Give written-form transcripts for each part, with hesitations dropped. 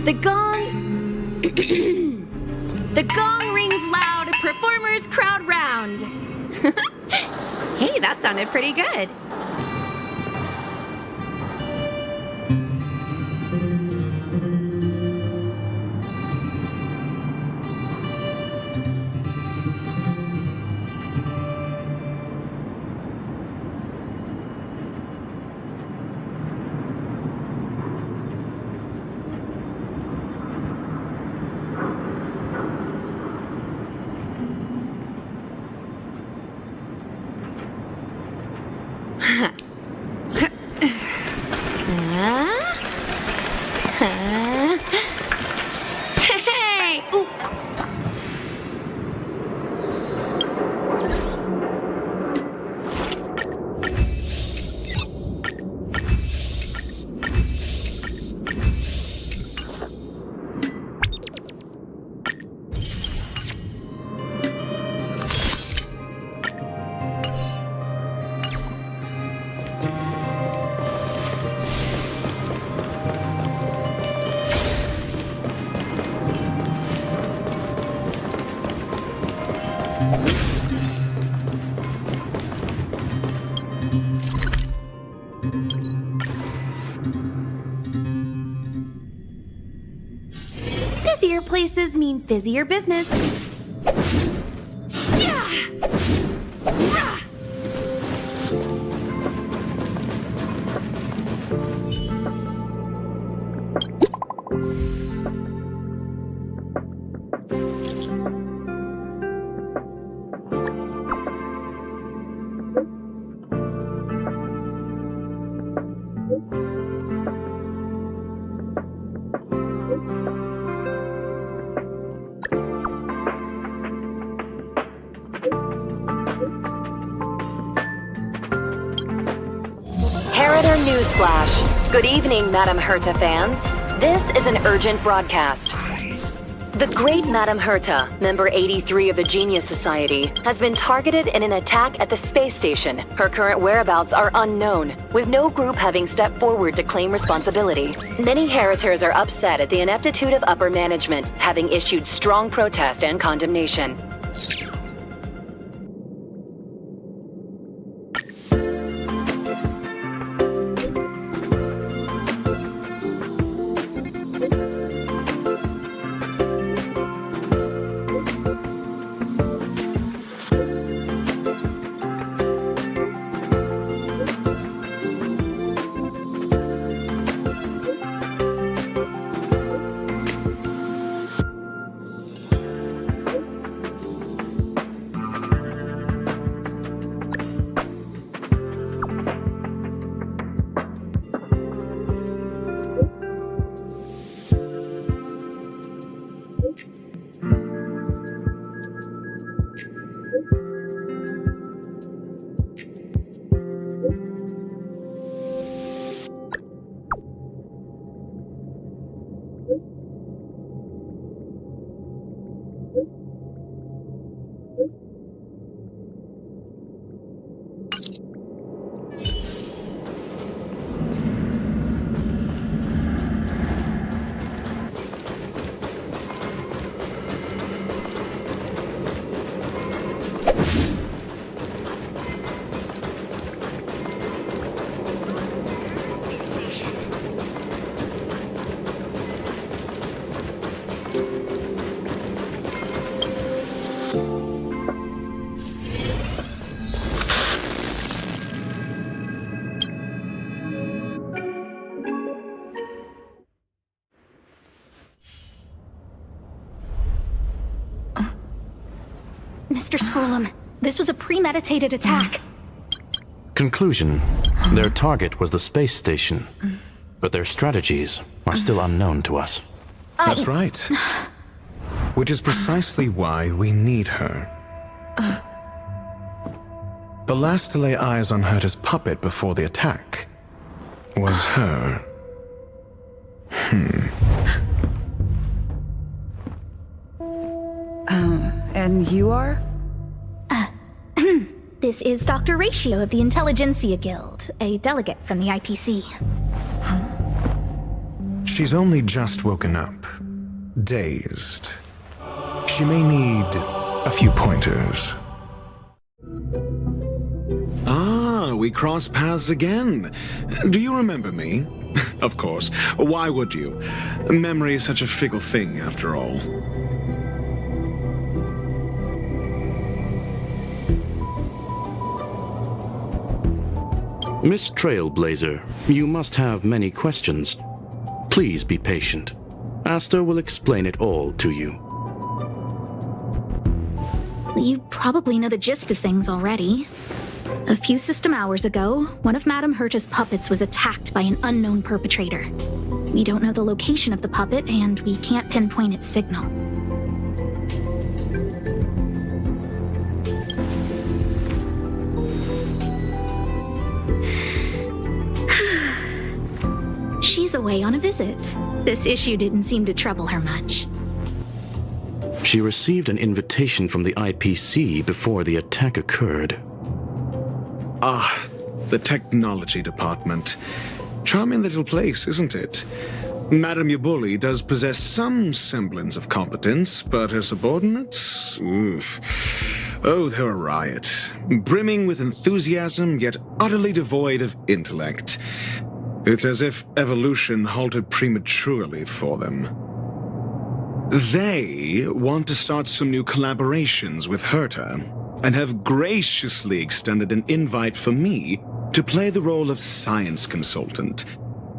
The gong... The gong rings loud, performers crowd round. Hey, that sounded pretty good. Hey! Ooh. Busier places mean busier business. Newsflash. Good evening, Madame Herta fans. This is an urgent broadcast. The great Madame Herta, member 83 of the Genius Society, has been targeted in an attack at the space station. Her current whereabouts are unknown, with no group having stepped forward to claim responsibility. Many Heritors are upset at the ineptitude of upper management, having issued strong protest and condemnation. Mr. Scrollum, this was a premeditated attack. Conclusion. Their target was the space station, but their strategies are still unknown to us. That's right. Which is precisely why we need her. The last to lay eyes on Herta's puppet before the attack was her. And you are? This is Dr. Ratio of the Intelligentsia Guild, a delegate from the IPC. She's only just woken up, dazed. She may need a few pointers. Ah, we cross paths again. Do you remember me? Of course. Why would you? Memory is such a fickle thing, after all. Miss Trailblazer, you must have many questions. Please be patient. Asta will explain it all to you. You probably know the gist of things already. A few system hours ago, one of Madame Herta's puppets was attacked by an unknown perpetrator. We don't know the location of the puppet, and we can't pinpoint its signal. She's away on a visit. This issue didn't seem to trouble her much. She received an invitation from the IPC before the attack occurred. Ah, the technology department. Charming little place, isn't it? Madame Yabuli does possess some semblance of competence, but her subordinates? Oof. Oh, they're a riot. Brimming with enthusiasm, yet utterly devoid of intellect. It's as if evolution halted prematurely for them. They want to start some new collaborations with Herta, and have graciously extended an invite for me to play the role of science consultant.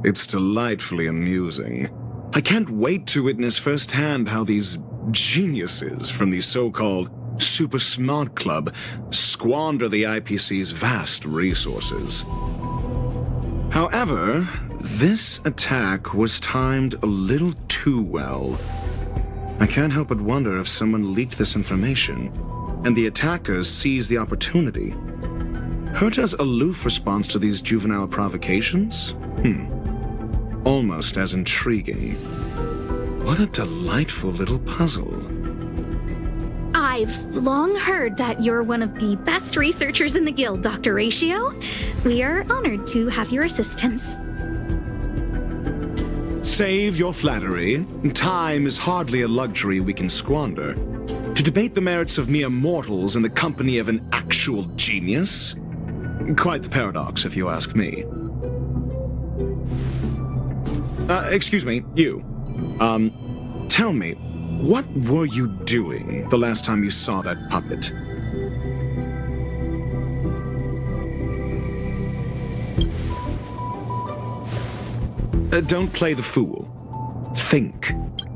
It's delightfully amusing. I can't wait to witness firsthand how these geniuses from the so-called Super Smart Club squander the IPC's vast resources. However, this attack was timed a little too well. I can't help but wonder if someone leaked this information, and the attackers seized the opportunity. Herta's aloof response to these juvenile provocations? Almost as intriguing. What a delightful little puzzle. I've long heard that you're one of the best researchers in the guild, Dr. Ratio. We are honored to have your assistance. Save your flattery. Time is hardly a luxury we can squander. To debate the merits of mere mortals in the company of an actual genius? Quite the paradox, if you ask me. Excuse me, you. Tell me, what were you doing the last time you saw that puppet? Don't play the fool. Think.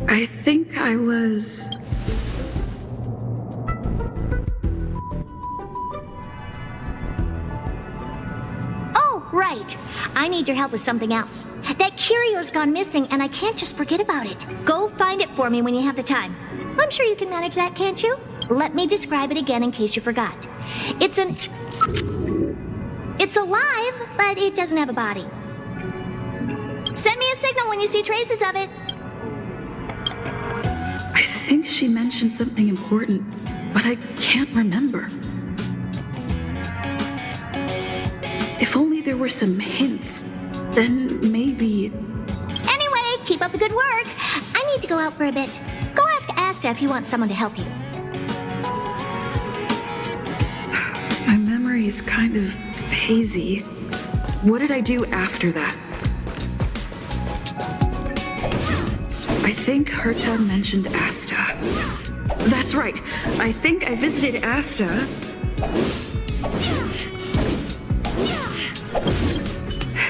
I think I was... Oh, right. I need your help with something else. That curio's gone missing, and I can't just forget about it. Go find it for me when you have the time. I'm sure you can manage that, can't you? Let me describe it again in case you forgot. It's alive, but it doesn't have a body. Send me a signal when you see traces of it. I think she mentioned something important, but I can't remember. If only there were some hints, then maybe... Anyway, keep up the good work. I need to go out for a bit. Go ask Asta if you want someone to help you. My memory's kind of hazy. What did I do after that? I think Herta mentioned Asta. That's right. I think I visited Asta.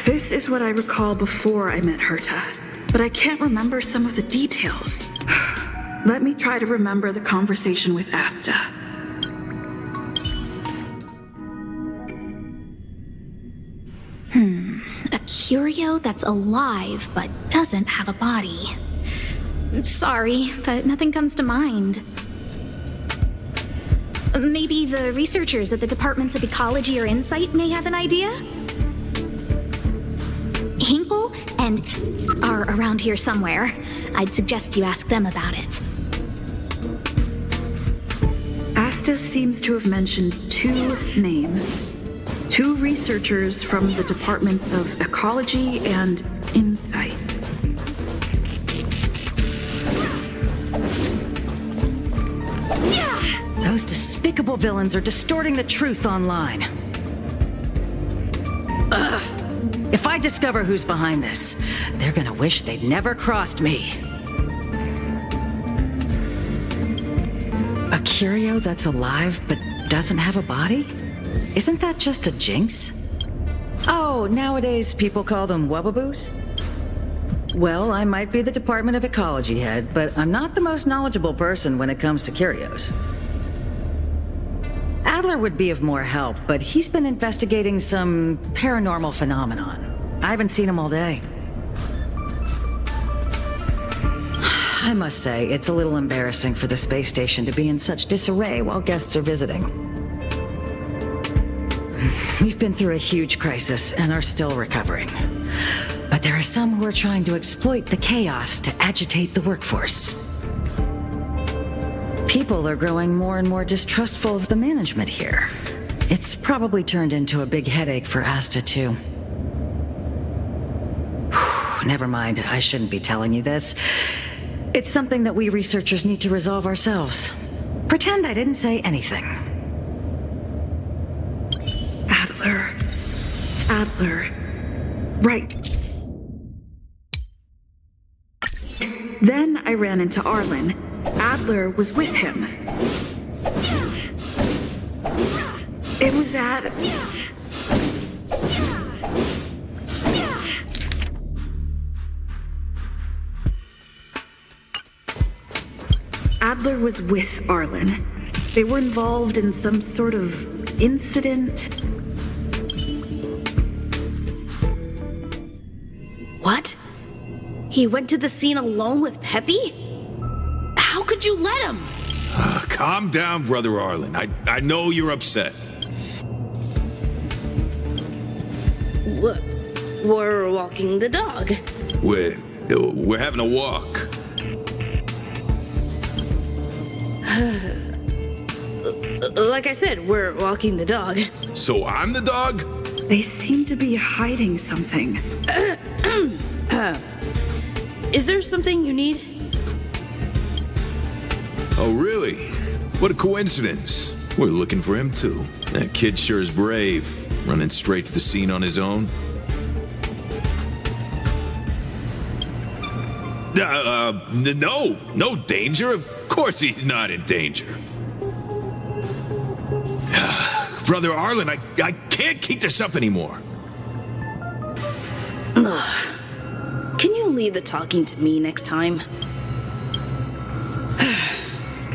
This is what I recall before I met Herta, but I can't remember some of the details. Let me try to remember the conversation with Asta. A curio that's alive but doesn't have a body. Sorry, but nothing comes to mind. Maybe the researchers at the Departments of Ecology or Insight may have an idea? Hinkle and are around here somewhere. I'd suggest you ask them about it. Asta seems to have mentioned two names. Two researchers from the Departments of Ecology and Insight. Those despicable villains are distorting the truth online. Ugh. If I discover who's behind this, they're gonna wish they'd never crossed me. A curio that's alive but doesn't have a body? Isn't that just a jinx? Oh, nowadays people call them wubbaboos? Well, I might be the Department of Ecology head, but I'm not the most knowledgeable person when it comes to curios. Adler would be of more help, but he's been investigating some paranormal phenomenon. I haven't seen him all day. I must say, it's a little embarrassing for the space station to be in such disarray while guests are visiting. We've been through a huge crisis and are still recovering. But there are some who are trying to exploit the chaos to agitate the workforce. People are growing more and more distrustful of the management here. It's probably turned into a big headache for Asta, too. Never mind, I shouldn't be telling you this. It's something that we researchers need to resolve ourselves. Pretend I didn't say anything. Adler. Right. Then I ran into Arlan. Adler was with him. It was at... Adler was with Arlan. They were involved in some sort of incident. What? He went to the scene alone with Peppy? How could you let him? Calm down, Brother Arlan. I know you're upset. We're walking the dog. We're having a walk. Like I said, we're walking the dog. So I'm the dog? They seem to be hiding something. Is there something you need? Oh, really? What a coincidence. We're looking for him, too. That kid sure is brave, running straight to the scene on his own. No danger. Of course he's not in danger. Brother Arlan, I can't keep this up anymore. Can you leave the talking to me next time?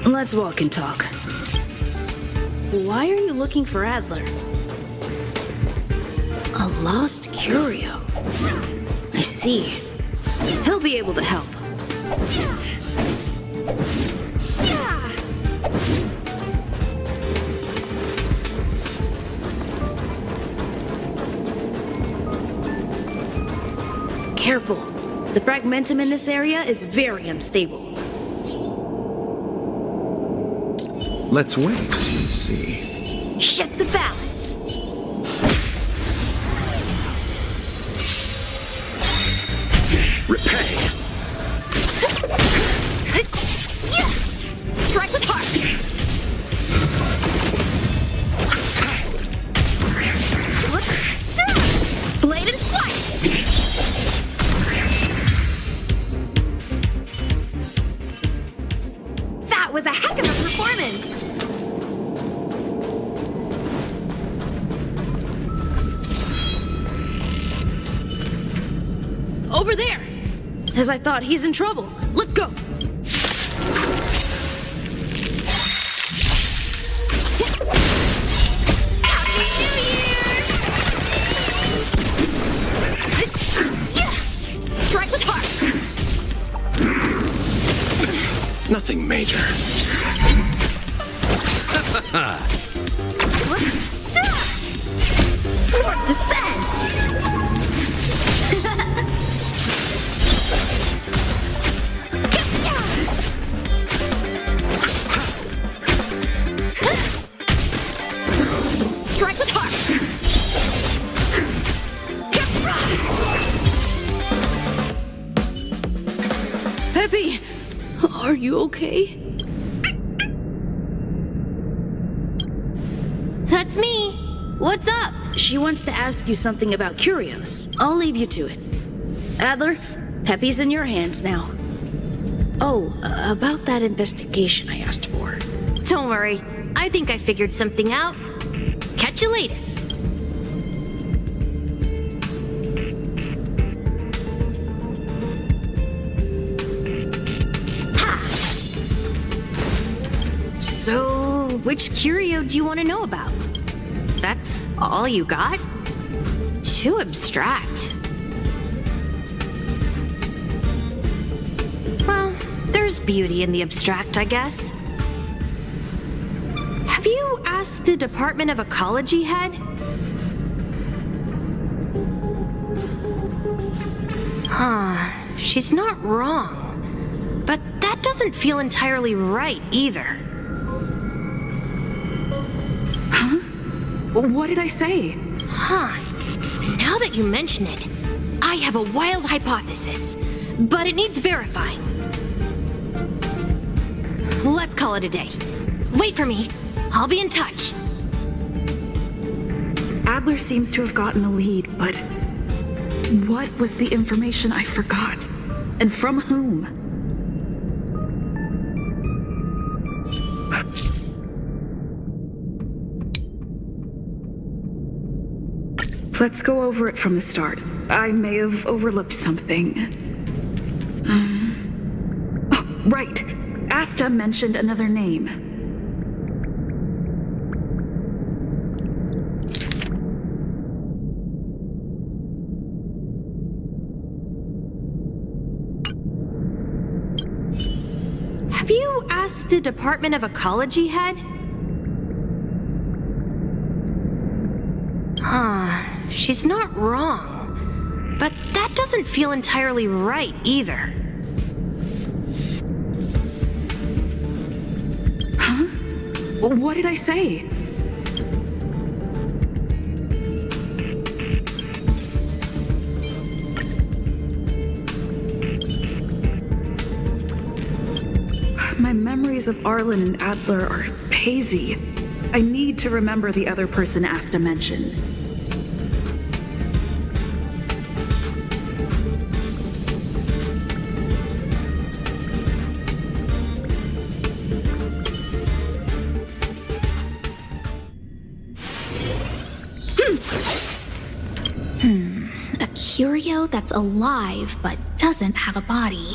Let's walk and talk. Why are you looking for Adler? A lost curio. I see. He'll be able to help. Careful. The fragmentum in this area is very unstable. Let's wait and see. Shift the balance. Repay. Strike with heart. Blade and flight. That was a heck of a performance! Over there! As I thought, he's in trouble. Let's go! Strike with heart. Nothing major. Swords descend. Strike with heart. Peppy! Are you okay? What's up? She wants to ask you something about curios. I'll leave you to it. Adler, Peppy's in your hands now. Oh, about that investigation I asked for. Don't worry. I think I figured something out. Catch you later. So, which curio do you want to know about? That's all you got? Too abstract. Well, there's beauty in the abstract, I guess. Have you asked the Department of Ecology head? She's not wrong. But that doesn't feel entirely right either. What did I say? Now that you mention it, I have a wild hypothesis, but it needs verifying. Let's call it a day. Wait for me. I'll be in touch. Adler seems to have gotten a lead, but what was the information I forgot? And from whom? Let's go over it from the start. I may have overlooked something. Oh, right. Asta mentioned another name. Have you asked the Department of Ecology head? She's not wrong. But that doesn't feel entirely right either. What did I say? My memories of Arlan and Adler are hazy. I need to remember the other person Asta mentioned. A curio that's alive but doesn't have a body.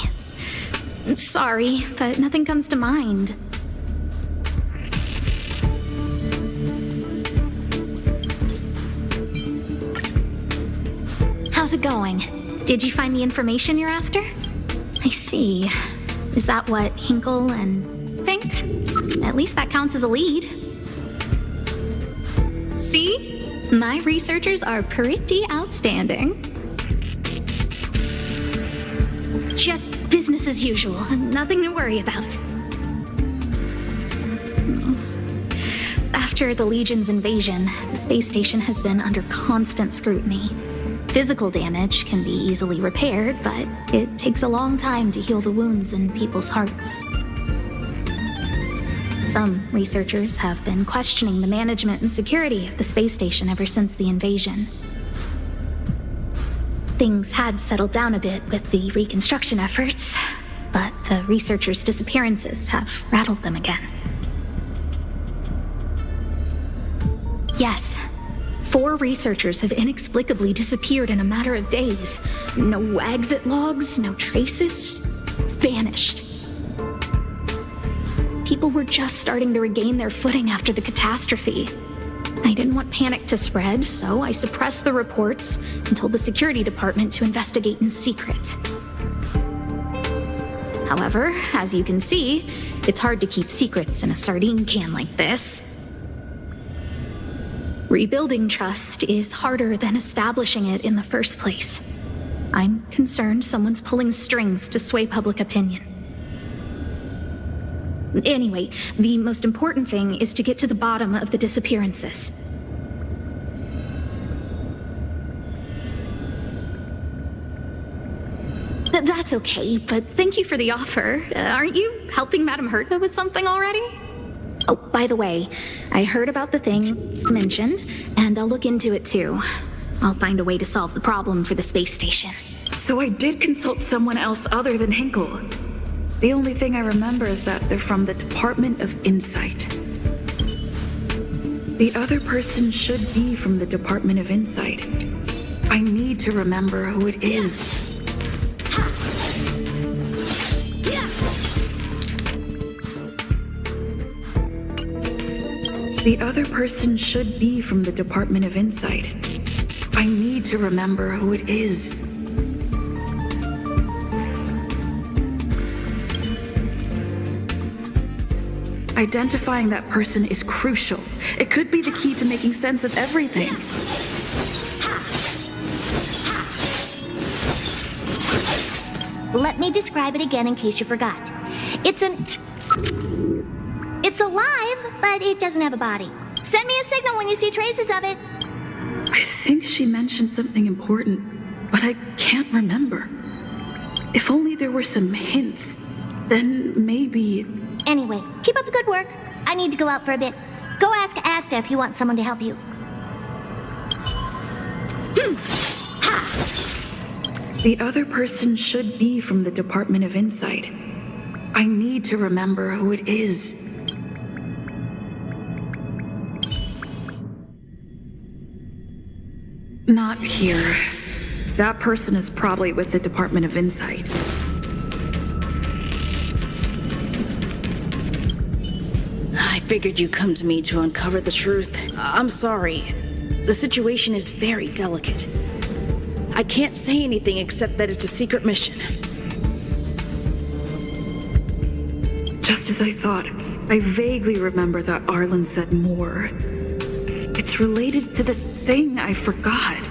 Sorry, but nothing comes to mind. How's it going? Did you find the information you're after? I see. Is that what Hinkle and think? At least that counts as a lead. See? My researchers are pretty outstanding. Just business as usual, nothing to worry about. After the Legion's invasion, the space station has been under constant scrutiny. Physical damage can be easily repaired, but it takes a long time to heal the wounds in people's hearts. Some researchers have been questioning the management and security of the space station ever since the invasion. Things had settled down a bit with the reconstruction efforts, but the researchers' disappearances have rattled them again. Yes, 4 researchers have inexplicably disappeared in a matter of days. No exit logs, no traces. Vanished. People were just starting to regain their footing after the catastrophe. I didn't want panic to spread, so I suppressed the reports and told the security department to investigate in secret. However, as you can see, it's hard to keep secrets in a sardine can like this. Rebuilding trust is harder than establishing it in the first place. I'm concerned someone's pulling strings to sway public opinion. Anyway, the most important thing is to get to the bottom of the disappearances. That's okay, but thank you for the offer. Aren't you helping Madame Herta with something already? Oh, by the way, I heard about the thing mentioned, and I'll look into it too. I'll find a way to solve the problem for the space station. So I did consult someone else other than Hinkle. The only thing I remember is that they're from the Department of Insight. The other person should be from the Department of Insight. I need to remember who it is. The other person should be from the Department of Insight. I need to remember who it is. Identifying that person is crucial. It could be the key to making sense of everything. Let me describe it again in case you forgot. It's alive, but it doesn't have a body. Send me a signal when you see traces of it. I think she mentioned something important, but I can't remember. If only there were some hints, then maybe... Anyway, keep up the good work. I need to go out for a bit. Go ask Asta if you want someone to help you. The other person should be from the Department of Insight. I need to remember who it is. Not here. That person is probably with the Department of Insight. I figured you'd come to me to uncover the truth. I'm sorry. The situation is very delicate. I can't say anything except that it's a secret mission. Just as I thought, I vaguely remember that Arlan said more. It's related to the thing I forgot.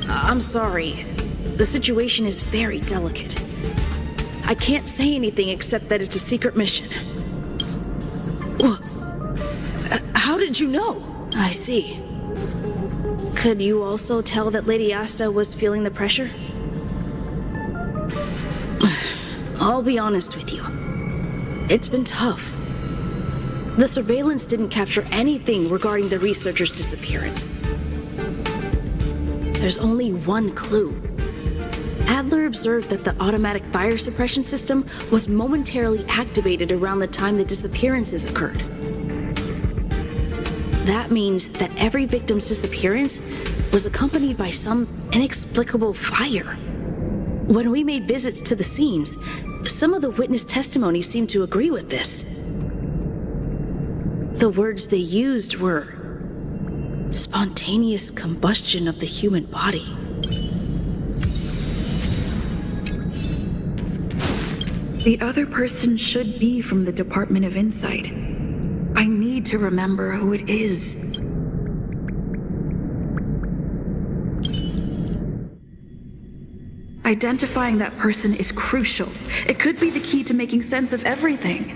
I'm sorry. The situation is very delicate. I can't say anything except that it's a secret mission. How did you know? I see. Could you also tell that Lady Asta was feeling the pressure? I'll be honest with you. It's been tough. The surveillance didn't capture anything regarding the researcher's disappearance. There's only one clue. Adler observed that the automatic fire suppression system was momentarily activated around the time the disappearances occurred. That means that every victim's disappearance was accompanied by some inexplicable fire. When we made visits to the scenes, some of the witness testimony seemed to agree with this. The words they used were spontaneous combustion of the human body. The other person should be from the Department of Insight. I need to remember who it is. Identifying that person is crucial. It could be the key to making sense of everything.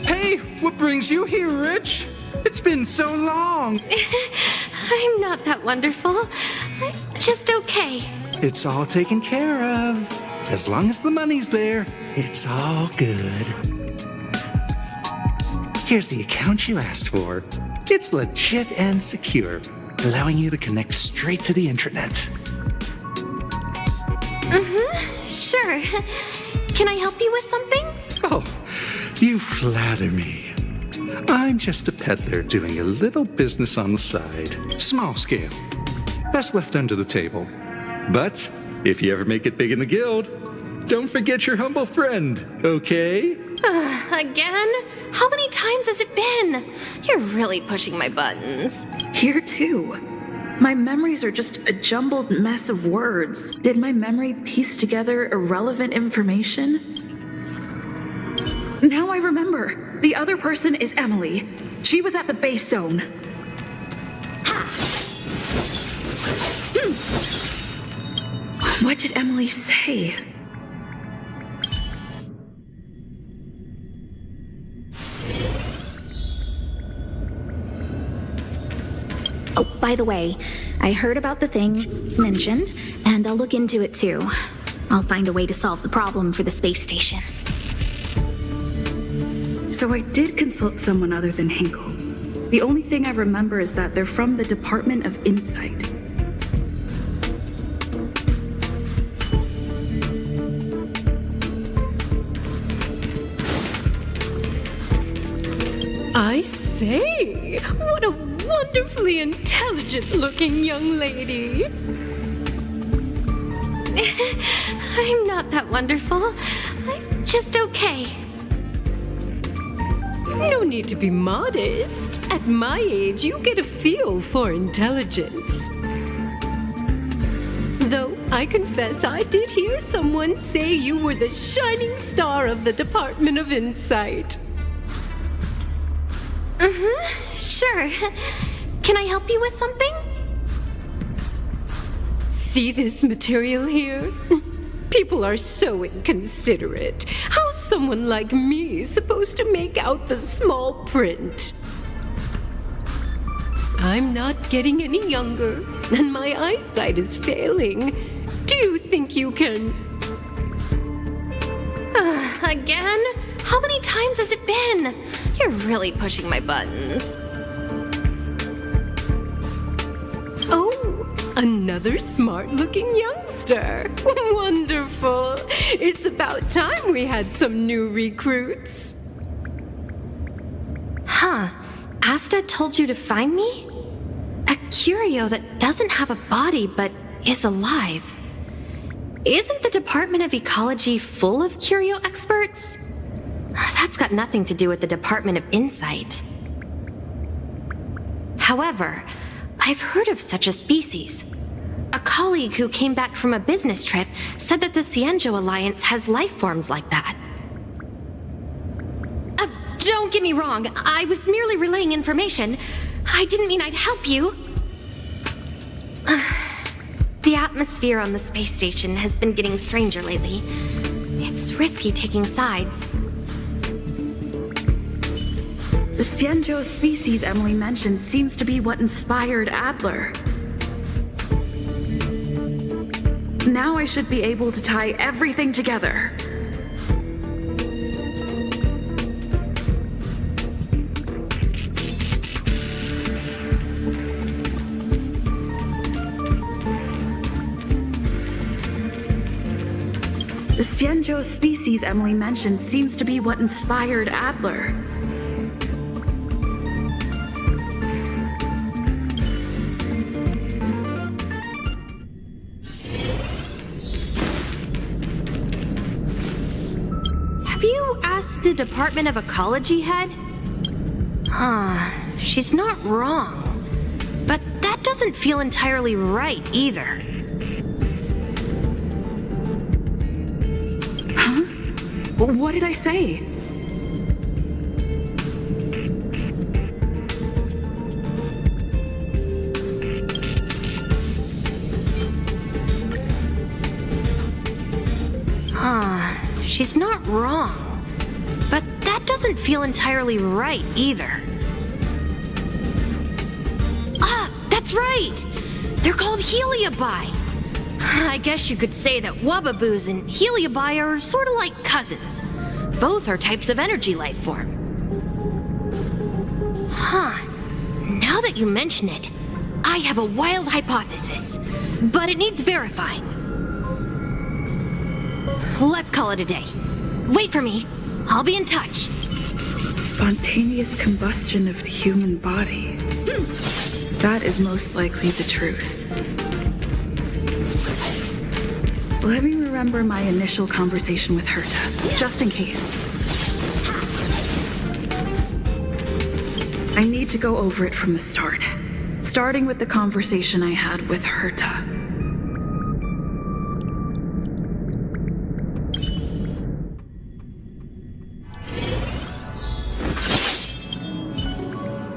Hey, what brings you here, Rich? It's been so long. I'm not that wonderful. I'm just okay. It's all taken care of. As long as the money's there, it's all good. Here's the account you asked for. It's legit and secure, allowing you to connect straight to the intranet. Sure. Can I help you with something? Oh, you flatter me. I'm just a peddler doing a little business on the side. Small scale. Best left under the table. But if you ever make it big in the guild, don't forget your humble friend, okay? Again? How many times has it been? You're really pushing my buttons. Here too. My memories are just a jumbled mess of words. Did my memory piece together irrelevant information? Now I remember. The other person is Emily. She was at the base zone. What did Emily say? Oh, by the way, I heard about the thing mentioned, and I'll look into it too. I'll find a way to solve the problem for the space station. So I did consult someone other than Hinkle. The only thing I remember is that they're from the Department of Insight. I say, what a wonderfully intelligent-looking young lady. I'm not that wonderful. I'm just okay. No need to be modest. At my age, you get a feel for intelligence. Though I confess I did hear someone say you were the shining star of the Department of Insight. Sure. Can I help you with something? See this material here? People are so inconsiderate. How's someone like me supposed to make out the small print? I'm not getting any younger, and my eyesight is failing. Do you think you can... Again? How many times has it been? You're really pushing my buttons. Oh, another smart-looking youngster. Wonderful. It's about time we had some new recruits. Huh. Asta told you to find me? A curio that doesn't have a body but is alive. Isn't the Department of Ecology full of curio experts? That's got nothing to do with the Department of Insight. However, I've heard of such a species. A colleague who came back from a business trip said that the Xianzhou Alliance has life forms like that. Don't get me wrong, I was merely relaying information. I didn't mean I'd help you. The atmosphere on the space station has been getting stranger lately. It's risky taking sides. The Xianzhou species Emily mentioned seems to be what inspired Adler. Now I should be able to tie everything together. The Xianzhou species Emily mentioned seems to be what inspired Adler. Have you asked the Department of Ecology head? She's not wrong. But that doesn't feel entirely right either. What did I say? She's not wrong. But that doesn't feel entirely right either. That's right! They're called Heliobi. I guess you could say that Wubbaboos and Heliobi are sort of like cousins. Both are types of energy life form. Now that you mention it, I have a wild hypothesis, but it needs verifying. Let's call it a day. Wait for me. I'll be in touch. Spontaneous combustion of the human body. That is most likely the truth. Let me remember my initial conversation with Herta, just in case. I need to go over it from the start, starting with the conversation I had with Herta.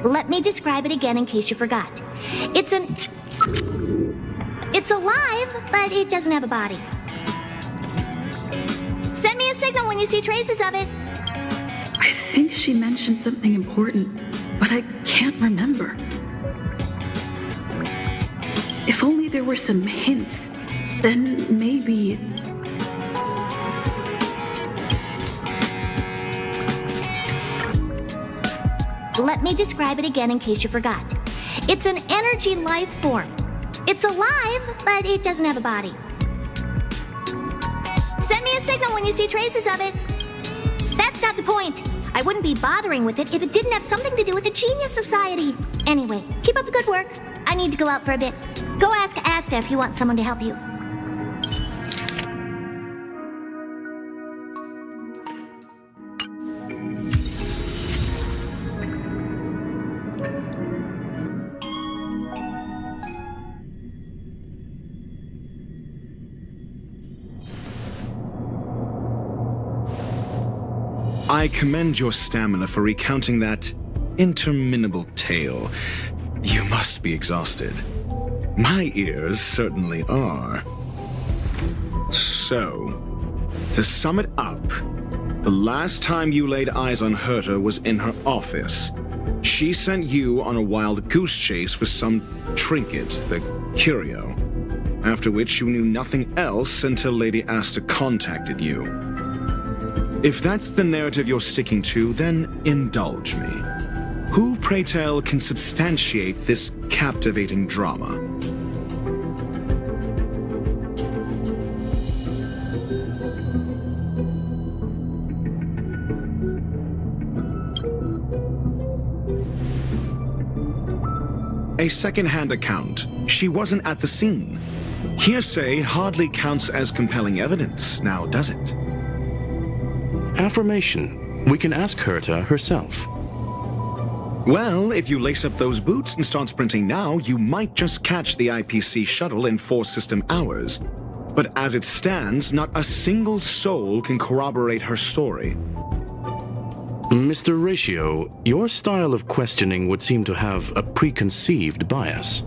Let me describe it again in case you forgot. It's alive, but it doesn't have a body. Send me a signal when you see traces of it. I think she mentioned something important, but I can't remember. If only there were some hints, then maybe... Let me describe it again in case you forgot. It's an energy life form. It's alive, but it doesn't have a body. Send me a signal when you see traces of it. That's not the point. I wouldn't be bothering with it if it didn't have something to do with the Genius Society. Anyway, keep up the good work. I need to go out for a bit. Go ask Asta if you want someone to help you. I commend your stamina for recounting that interminable tale. You must be exhausted. My ears certainly are. So, to sum it up, the last time you laid eyes on Herta was in her office. She sent you on a wild goose chase for some trinket, the curio. After which you knew nothing else until Lady Asta contacted you. If that's the narrative you're sticking to, then indulge me. Who, pray tell, can substantiate this captivating drama? A second-hand account. She wasn't at the scene. Hearsay hardly counts as compelling evidence, now does it? Affirmation. We can ask Herta herself. Well, if you lace up those boots and start sprinting now, you might just catch the IPC shuttle in 4 system hours. But as it stands, not a single soul can corroborate her story. Mr. Ratio, your style of questioning would seem to have a preconceived bias.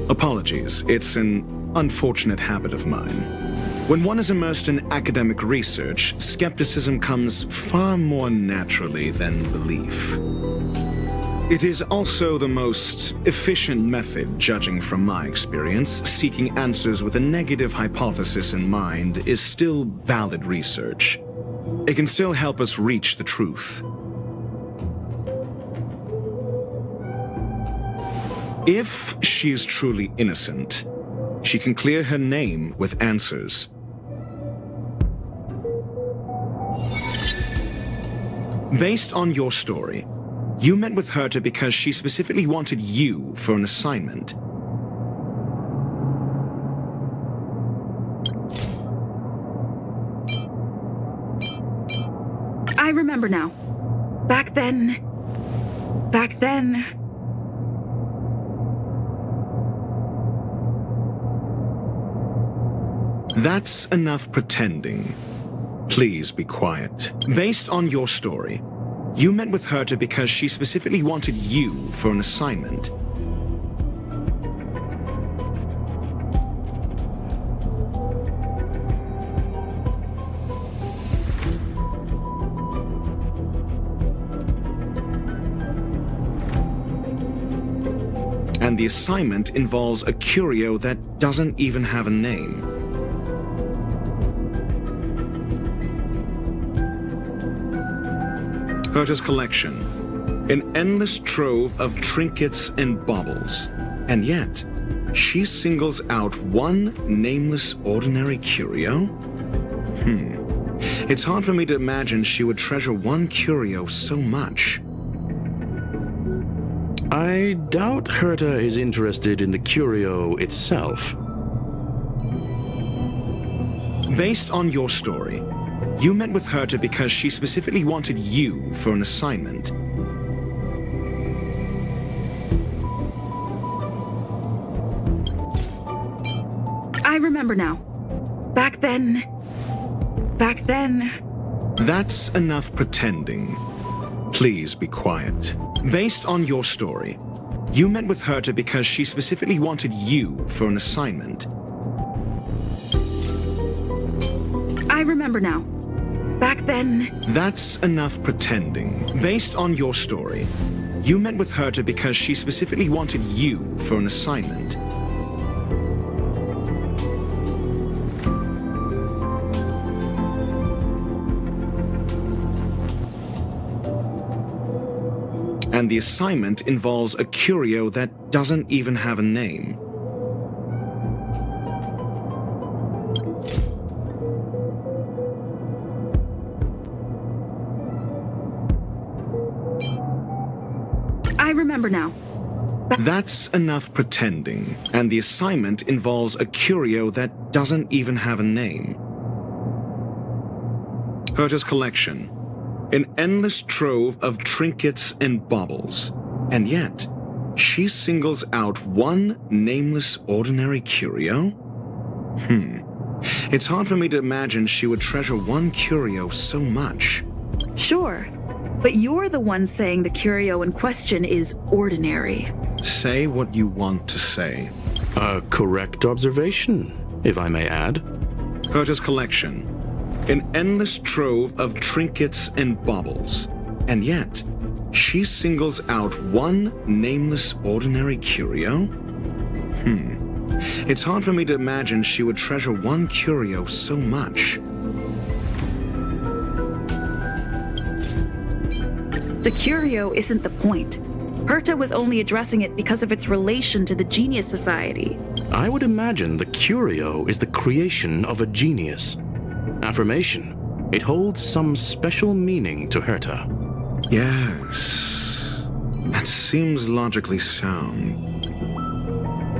Apologies, it's an unfortunate habit of mine. When one is immersed in academic research, skepticism comes far more naturally than belief. It is also the most efficient method, judging from my experience. Seeking answers with a negative hypothesis in mind is still valid research. It can still help us reach the truth. If she is truly innocent, she can clear her name with answers. Based on your story, you met with Herta because she specifically wanted you for an assignment. I remember now. Back then... That's enough pretending. Please be quiet. Based on your story, you met with Herta because she specifically wanted you for an assignment. And the assignment involves a curio that doesn't even have a name. Herta's collection, an endless trove of trinkets and baubles. And yet, she singles out one nameless ordinary curio? It's hard for me to imagine she would treasure one curio so much. I doubt Herta is interested in the curio itself. Based on your story, you met with Herta because she specifically wanted you for an assignment. I remember now. Back then... That's enough pretending. Please be quiet. Based on your story, you met with Herta because she specifically wanted you for an assignment. I remember now. Back then... That's enough pretending. Based on your story, you met with Herta because she specifically wanted you for an assignment. and the assignment involves a curio that doesn't even have a name. I remember now. That's enough pretending, and the assignment involves a curio that doesn't even have a name. Herta's collection. An endless trove of trinkets and baubles. And yet, she singles out one nameless ordinary curio? It's hard for me to imagine she would treasure one curio so much. Sure, but you're the one saying the curio in question is ordinary. Say what you want to say. A correct observation, if I may add. Herta's collection. An endless trove of trinkets and baubles. And yet, she singles out one nameless ordinary curio? It's hard for me to imagine she would treasure one curio so much. The curio isn't the point. Herta was only addressing it because of its relation to the Genius Society. I would imagine the curio is the creation of a genius. Affirmation. It holds some special meaning to Herta. Yes. That seems logically sound.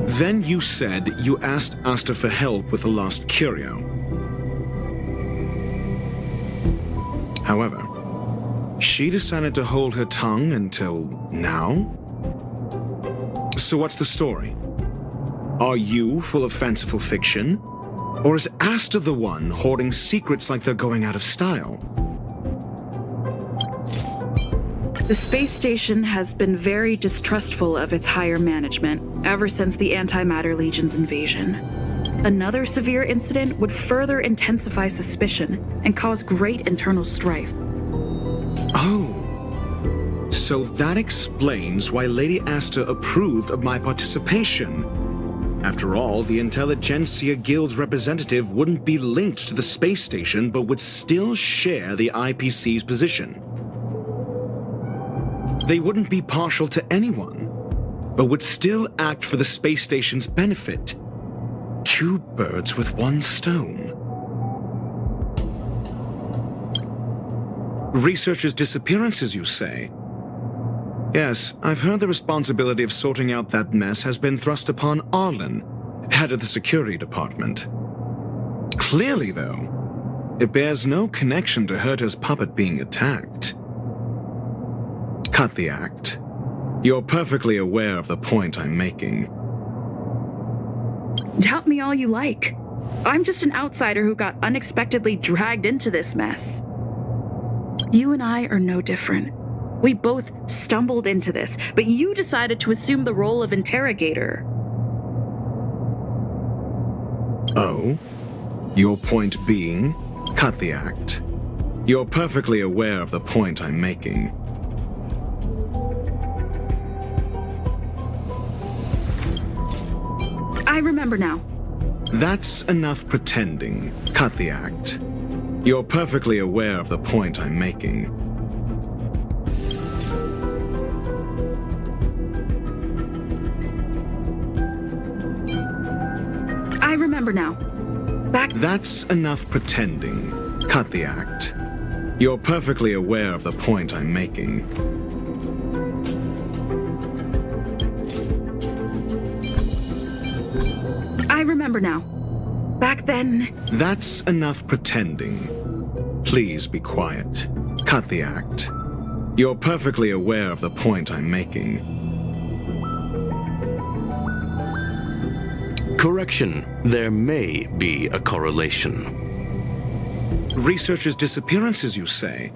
Then you said you asked Asta for help with the lost curio. However, she decided to hold her tongue until now? So what's the story? Are you full of fanciful fiction? Or is Asta the one hoarding secrets like they're going out of style? The space station has been very distrustful of its higher management ever since the Antimatter Legion's invasion. Another severe incident would further intensify suspicion and cause great internal strife. Oh, so that explains why Lady Asta approved of my participation. After all, the Intelligentsia Guild's representative wouldn't be linked to the space station, but would still share the IPC's position. They wouldn't be partial to anyone, but would still act for the space station's benefit. Two birds with one stone. Researchers' disappearances, you say? Yes, I've heard the responsibility of sorting out that mess has been thrust upon Arlan, head of the security department. Clearly, though, it bears no connection to Herta's puppet being attacked. Cut the act. You're perfectly aware of the point I'm making. Doubt me all you like. I'm just an outsider who got unexpectedly dragged into this mess. You and I are no different. We both stumbled into this, but you decided to assume the role of interrogator. Oh? Your point being, cut the act. You're perfectly aware of the point I'm making. I remember now. That's enough pretending. Cut the act. You're perfectly aware of the point I'm making. I remember now. That's enough pretending. Cut the act. You're perfectly aware of the point I'm making. I remember now. Back then... That's enough pretending. Please be quiet. Cut the act. You're perfectly aware of the point I'm making. Correction. There may be a correlation. Researchers' disappearances, you say?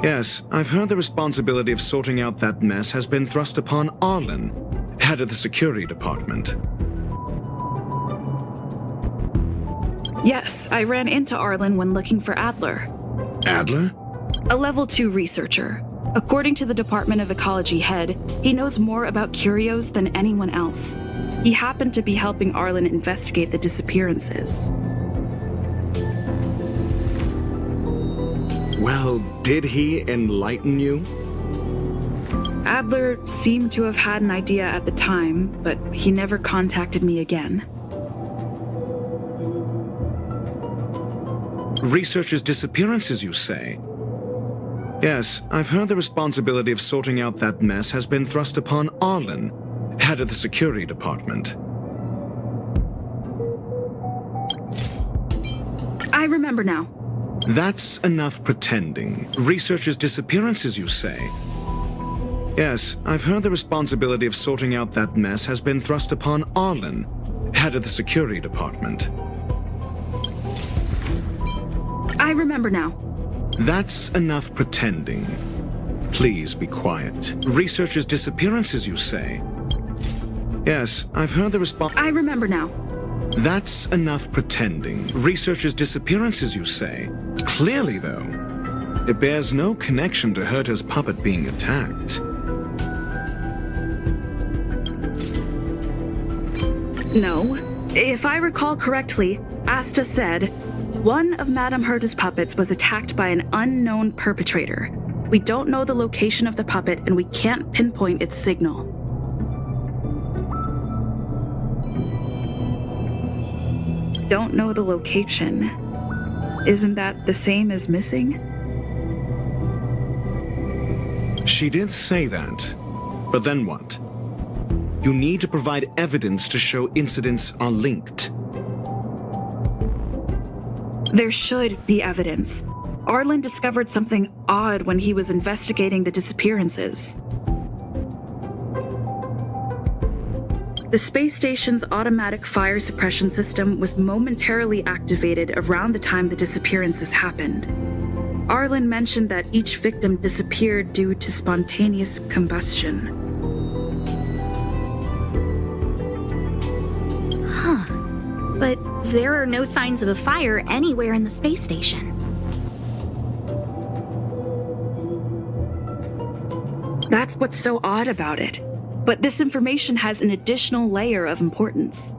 Yes, I've heard the responsibility of sorting out that mess has been thrust upon Arlan, head of the security department. Yes, I ran into Arlan when looking for Adler. Adler? A level 2 researcher. According to the Department of Ecology head, he knows more about curios than anyone else. He happened to be helping Arlan investigate the disappearances. Well, did he enlighten you? Adler seemed to have had an idea at the time, but he never contacted me again. Researchers' disappearances, you say? Yes, I've heard the responsibility of sorting out that mess has been thrust upon Arlan, head of the security department. I remember now. That's enough pretending. Researchers' disappearances, you say? Yes, I've heard the responsibility of sorting out that mess has been thrust upon Arlan, head of the security department. I remember now. That's enough pretending. Please be quiet. Researchers' disappearances, you say? Yes, I've heard the I remember now. That's enough pretending. Researchers' disappearances, you say? Clearly, though, it bears no connection to Herta's puppet being attacked. No. If I recall correctly, Asta said, one of Madame Herta's puppets was attacked by an unknown perpetrator. We don't know the location of the puppet, and we can't pinpoint its signal. Don't know the location. Isn't that the same as missing? She did say that. But then what? You need to provide evidence to show incidents are linked. There should be evidence. Arlan discovered something odd when he was investigating the disappearances. The space station's automatic fire suppression system was momentarily activated around the time the disappearances happened. Arlan mentioned that each victim disappeared due to spontaneous combustion. Huh. But there are no signs of a fire anywhere in the space station. That's what's so odd about it. But this information has an additional layer of importance.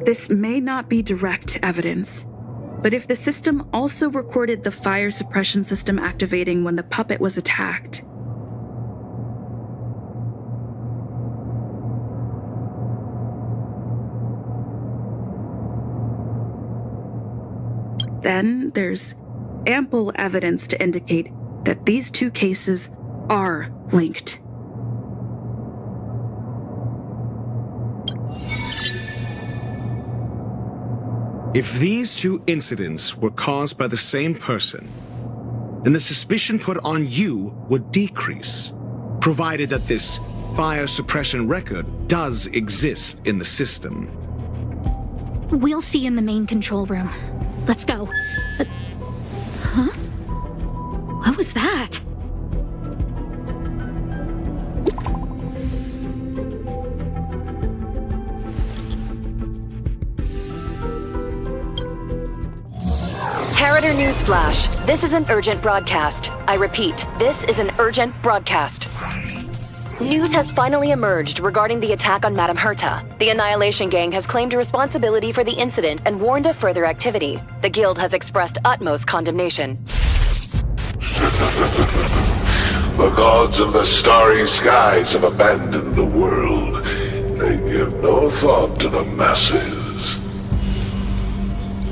This may not be direct evidence, but if the system also recorded the fire suppression system activating when the puppet was attacked, then there's ample evidence to indicate that these two cases are linked. If these two incidents were caused by the same person, then the suspicion put on you would decrease, provided that this fire suppression record does exist in the system. We'll see in the main control room. Let's go. Huh? What was that? Harrider Newsflash. This is an urgent broadcast. I repeat, this is an urgent broadcast. News has finally emerged regarding the attack on Madame Herta. The Annihilation Gang has claimed responsibility for the incident and warned of further activity. The Guild has expressed utmost condemnation. The gods of the starry skies have abandoned the world. They give no thought to the masses.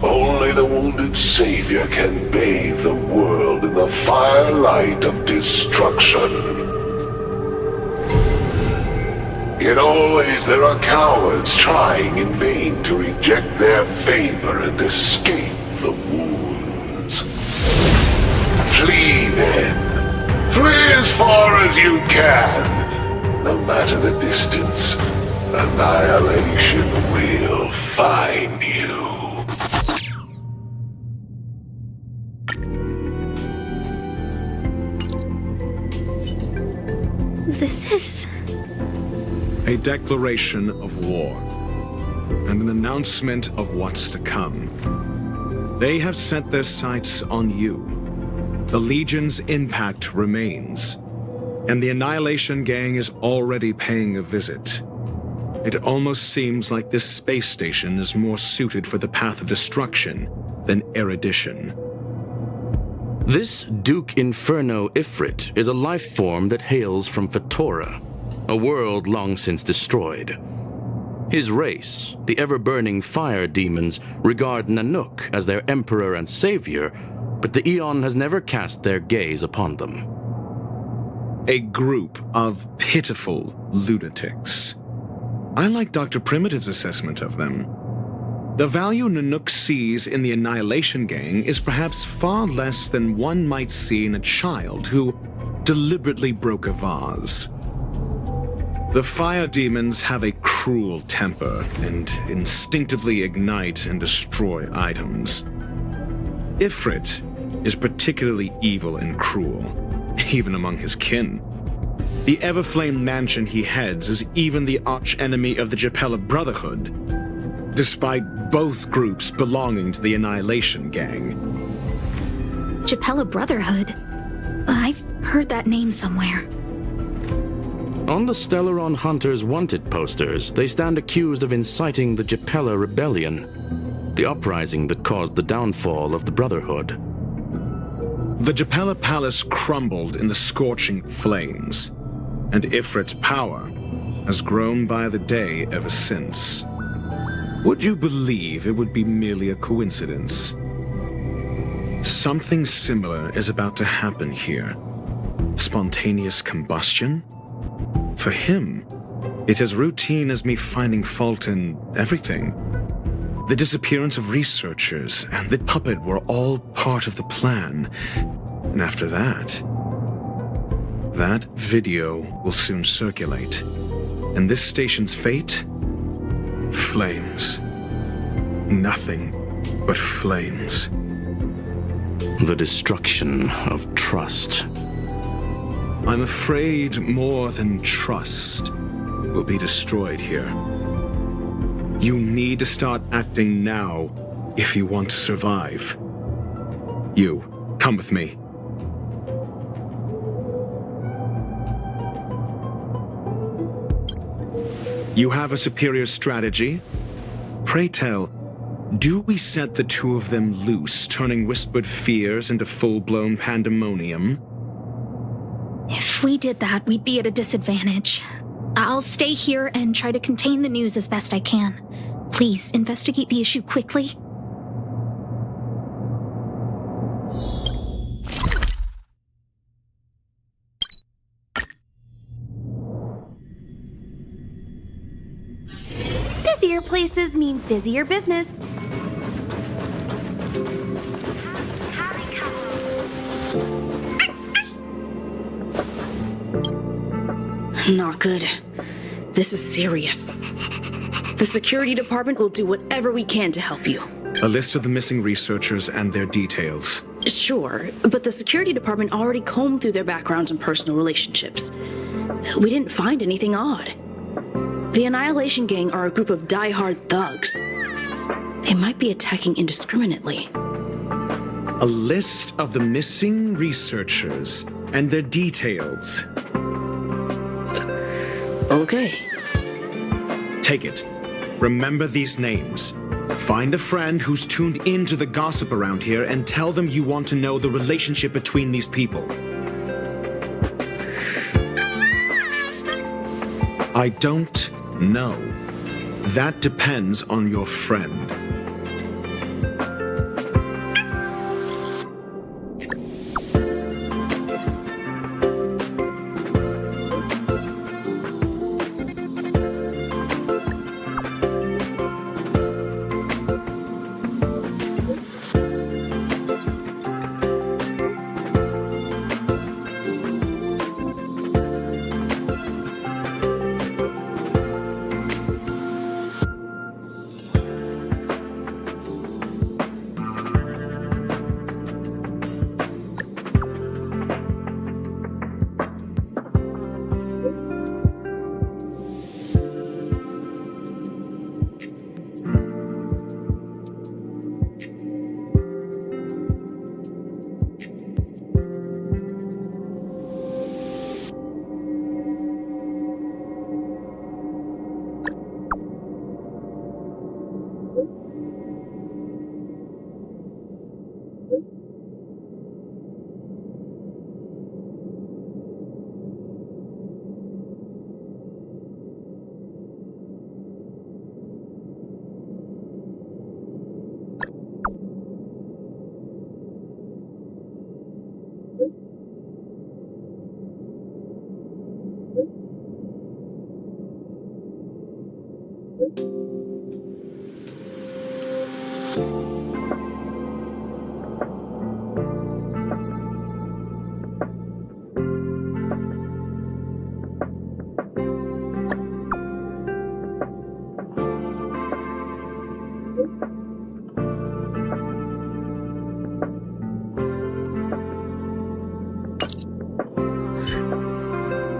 Only the wounded savior can bathe the world in the firelight of destruction. Yet always there are cowards trying in vain to reject their favor and escape the wounds. Flee then. Flee as far as you can. No matter the distance, annihilation will find you. This is... a declaration of war, and an announcement of what's to come. They have set their sights on you. The Legion's impact remains, and the Annihilation Gang is already paying a visit. It almost seems like this space station is more suited for the path of destruction than erudition. This Duke Inferno Ifrit is a life form that hails from Fatora, a world long since destroyed. His race, the ever-burning fire demons, regard Nanook as their emperor and savior, but the Eon has never cast their gaze upon them. A group of pitiful lunatics. I like Dr. Primitive's assessment of them. The value Nanook sees in the Annihilation Gang is perhaps far less than one might see in a child who deliberately broke a vase. The fire demons have a cruel temper and instinctively ignite and destroy items. Ifrit is particularly evil and cruel, even among his kin. The Everflame mansion he heads is even the arch-enemy of the Gepard Brotherhood, despite both groups belonging to the Annihilation Gang. Gepard Brotherhood? I've heard that name somewhere. On the Stellaron Hunters' wanted posters, they stand accused of inciting the Gepard Rebellion, the uprising that caused the downfall of the Brotherhood. The Gepard Palace crumbled in the scorching flames, and Ifrit's power has grown by the day ever since. Would you believe it would be merely a coincidence? Something similar is about to happen here. Spontaneous combustion? For him, it's as routine as me finding fault in everything. The disappearance of researchers and the puppet were all part of the plan. And after that video will soon circulate. And this station's fate? Flames. Nothing but flames. The destruction of trust. I'm afraid more than trust will be destroyed here. You need to start acting now if you want to survive. You, come with me. You have a superior strategy? Pray tell, do we set the two of them loose, turning whispered fears into full-blown pandemonium? If we did that, we'd be at a disadvantage. I'll stay here and try to contain the news as best I can. Please, investigate the issue quickly. Busier places mean busier business. Not good. This is serious. The security department will do whatever we can to help you. A list of the missing researchers and their details. Sure, but the security department already combed through their backgrounds and personal relationships. We didn't find anything odd. The Annihilation Gang are a group of die-hard thugs. They might be attacking indiscriminately. A list of the missing researchers and their details. Okay. Take it. Remember these names. Find a friend who's tuned into the gossip around here and tell them you want to know the relationship between these people. I don't know. That depends on your friend.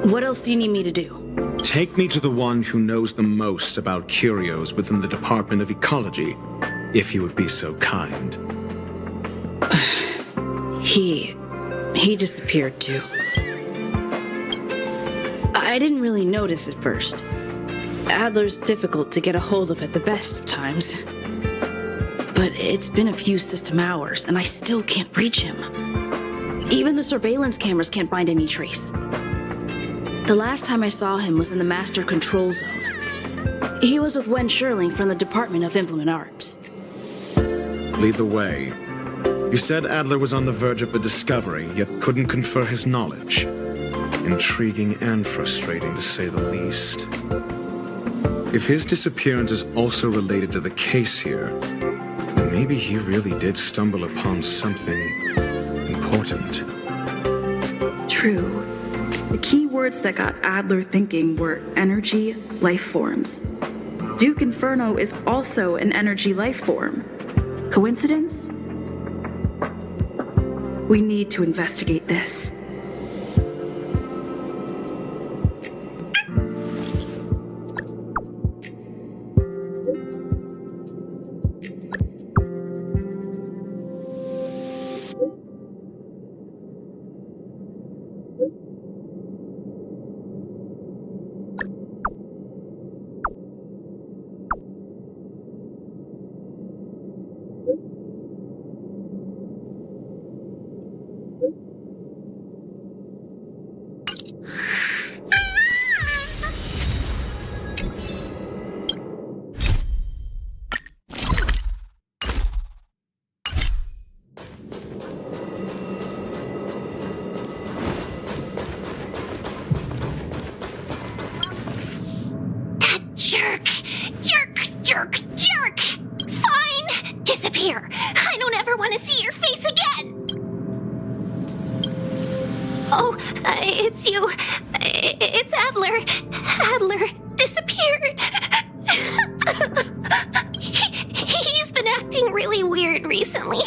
What else do you need me to do? Take me to the one who knows the most about curios within the Department of Ecology, if you would be so kind. He disappeared too. I didn't really notice at first. Adler's difficult to get a hold of at the best of times. But it's been a few system hours, and I still can't reach him. Even the surveillance cameras can't find any trace. The last time I saw him was in the Master Control Zone. He was with Wen Sherling from the Department of Implement Arts. Lead the way. You said Adler was on the verge of a discovery, yet couldn't confer his knowledge. Intriguing and frustrating, to say the least. If his disappearance is also related to the case here, then maybe he really did stumble upon something important. True. The key words that got Adler thinking were energy, life forms. Duke Inferno is also an energy life form. Coincidence? We need to investigate this. Jerk! Fine! Disappear! I don't ever want to see your face again! Oh, it's you. It's Adler. Adler disappeared. He's been acting really weird recently.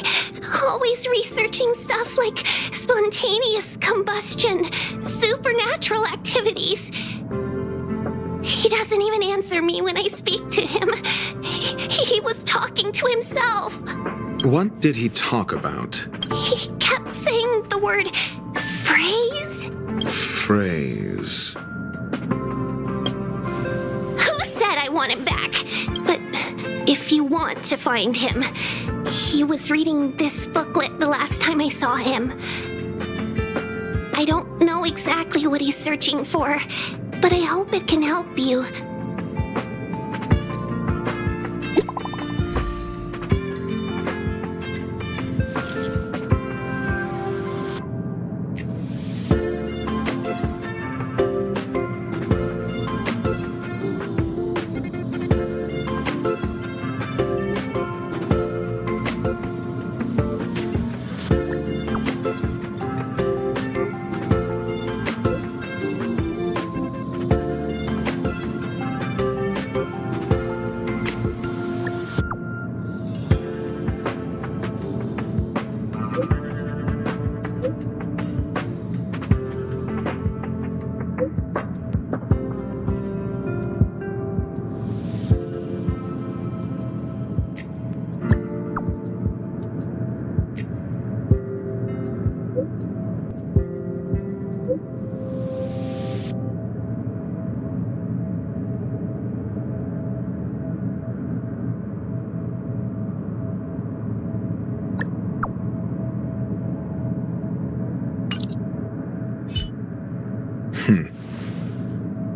Always researching stuff like spontaneous combustion, supernatural activities. He doesn't even answer me when I speak to him. He was talking to himself. What did he talk about? He kept saying the word phrase. Phrase. Who said I want him back? But if you want to find him, he was reading this booklet the last time I saw him. I don't know exactly what he's searching for, but I hope it can help you.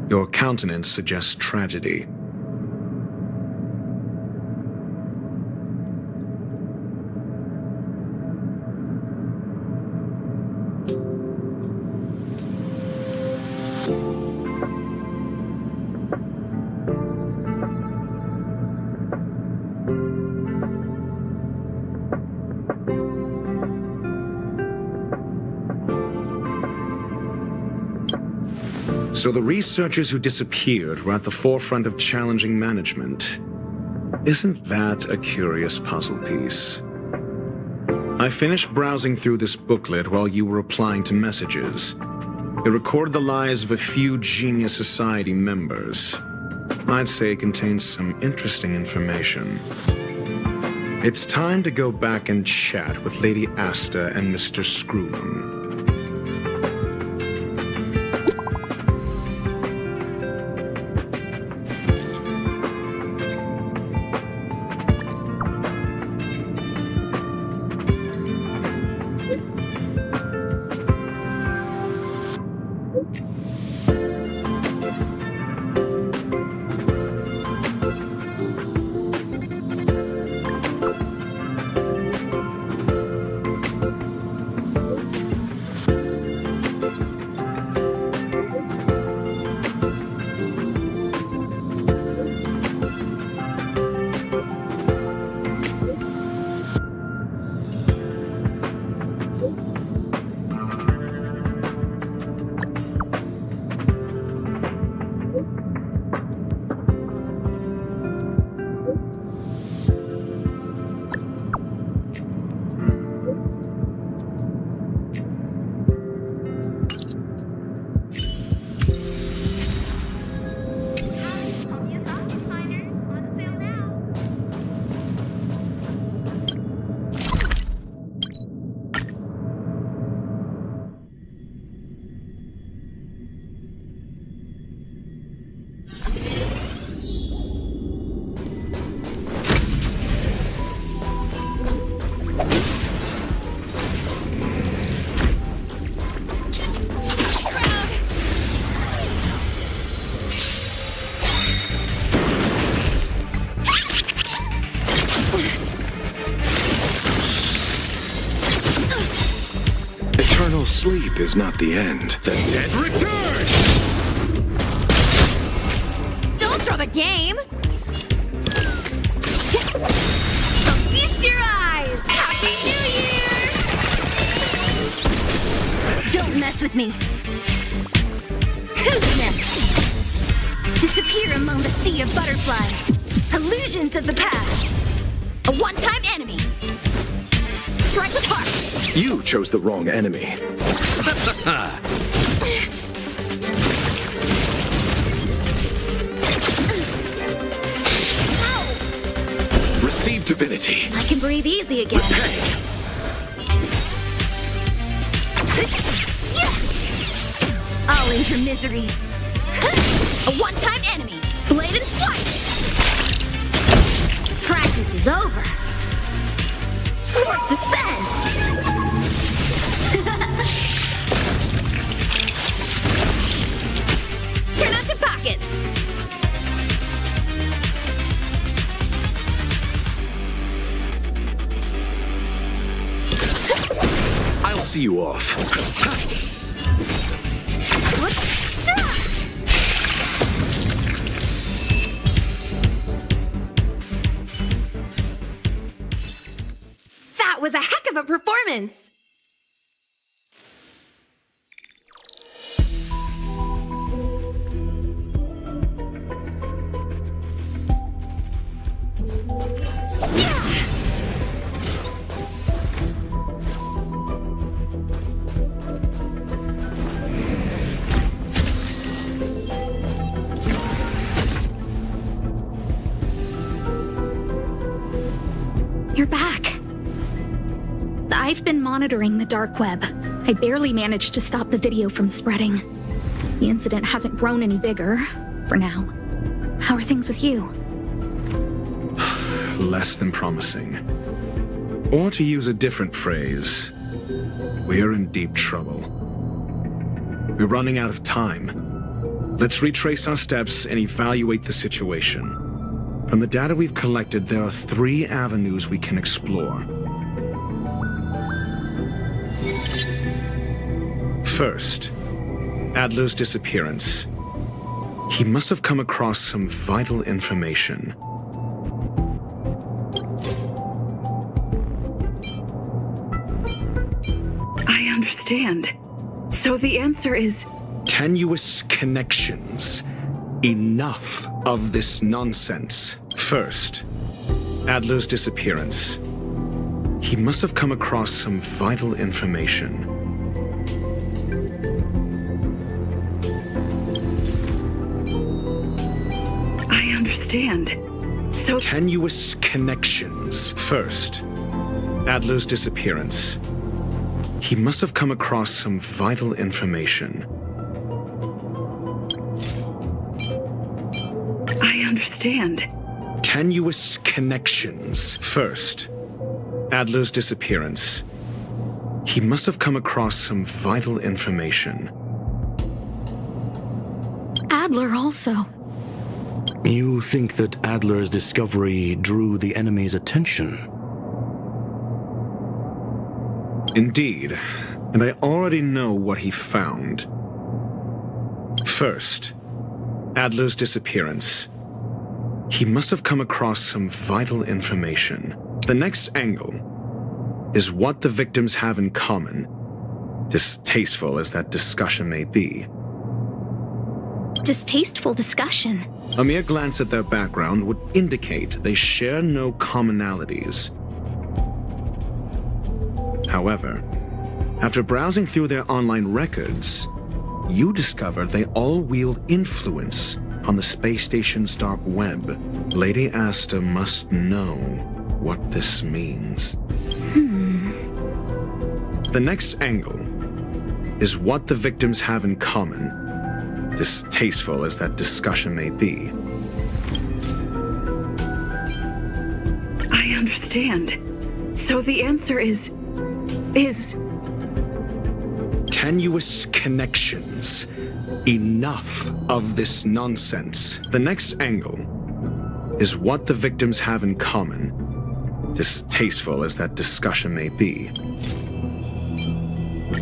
Your countenance suggests tragedy. So the researchers who disappeared were at the forefront of challenging management. Isn't that a curious puzzle piece? I finished browsing through this booklet while you were replying to messages. It recorded the lives of a few Genius Society members. I'd say it contains some interesting information. It's time to go back and chat with Lady Asta and Mr. Screwman. Sleep is not the end. The dead return! Don't throw the game! Feast your eyes! Happy New Year! Don't mess with me. Who's next? Disappear among the sea of butterflies. Illusions of the past. A one-time enemy. Strike with heart. You chose the wrong enemy. Receive divinity. I can breathe easy again. I'll end your misery. A one-time enemy. Blade and flight. Practice is over. Swords descend. Turn out your pockets. I'll see you off. That was a heck of a performance. You're back. I've been monitoring the dark web. I barely managed to stop the video from spreading. The incident hasn't grown any bigger, for now. How are things with you? Less than promising. Or to use a different phrase, we're in deep trouble. We're running out of time. Let's retrace our steps and evaluate the situation. From the data we've collected, there are 3 avenues we can explore. First, Adler's disappearance. He must have come across some vital information. I understand. So the answer is Tenuous connections. Enough of this nonsense. First, Adler's disappearance. He must have come across some vital information. I understand. So tenuous connections. First, Adler's disappearance. He must have come across some vital information. I understand. Tenuous connections. First, Adler's disappearance. He must have come across some vital information. Adler also. You think that Adler's discovery drew the enemy's attention? Indeed, and I already know what he found. First, Adler's disappearance. He must have come across some vital information. The next angle is what the victims have in common, distasteful as that discussion may be. Distasteful discussion? A mere glance at their background would indicate they share no commonalities. However, after browsing through their online records, you discover they all wield influence on the space station's dark web. Lady Asta must know what this means. The next angle is what the victims have in common, distasteful as that discussion may be. I understand. So the answer is... Tenuous connections. Enough of this nonsense. The next angle is what the victims have in common, distasteful as that discussion may be.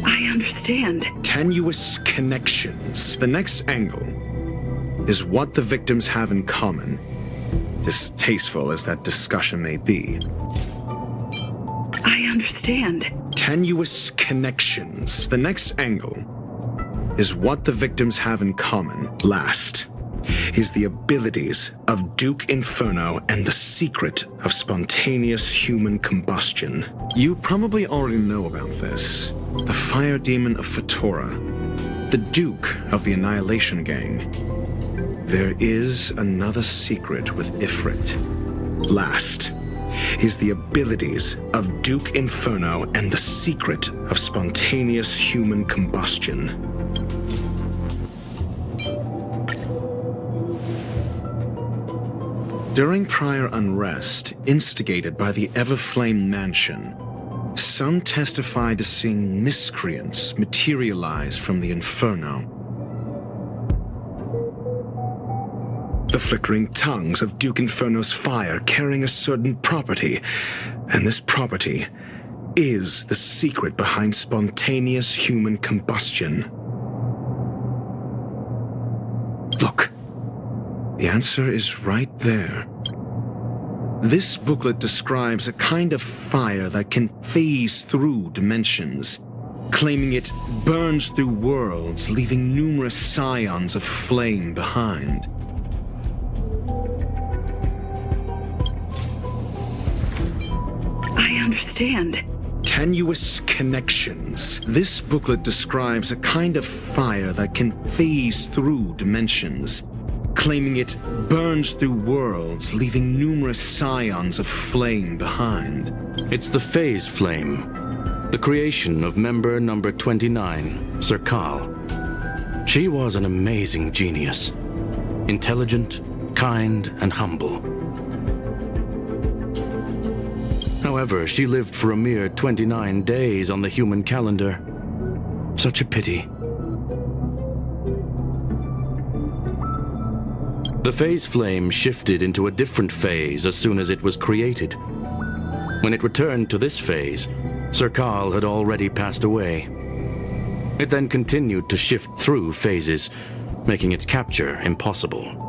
I understand. Tenuous connections. The next angle is what the victims have in common, distasteful as that discussion may be. I understand. Tenuous connections. The next angle is what the victims have in common. Last is the abilities of Duke Inferno and the secret of spontaneous human combustion. You probably already know about this. The fire demon of Fetora, the Duke of the Annihilation Gang. There is another secret with Ifrit. Last is the abilities of Duke Inferno and the secret of spontaneous human combustion. During prior unrest instigated by the Everflame Mansion, some testified to seeing miscreants materialize from the Inferno. The flickering tongues of Duke Inferno's fire carrying a certain property, and this property is the secret behind spontaneous human combustion. Look, the answer is right there. This booklet describes a kind of fire that can phase through dimensions, claiming it burns through worlds, leaving numerous scions of flame behind. I understand. Tenuous connections. This booklet describes a kind of fire that can phase through dimensions, claiming it burns through worlds, leaving numerous scions of flame behind. It's the phase flame, the creation of member number 29, Serval. She was an amazing genius, intelligent, kind, and humble. However, she lived for a mere 29 days on the human calendar. Such a pity. The phase flame shifted into a different phase as soon as it was created. When it returned to this phase, Serval had already passed away. It then continued to shift through phases, making its capture impossible.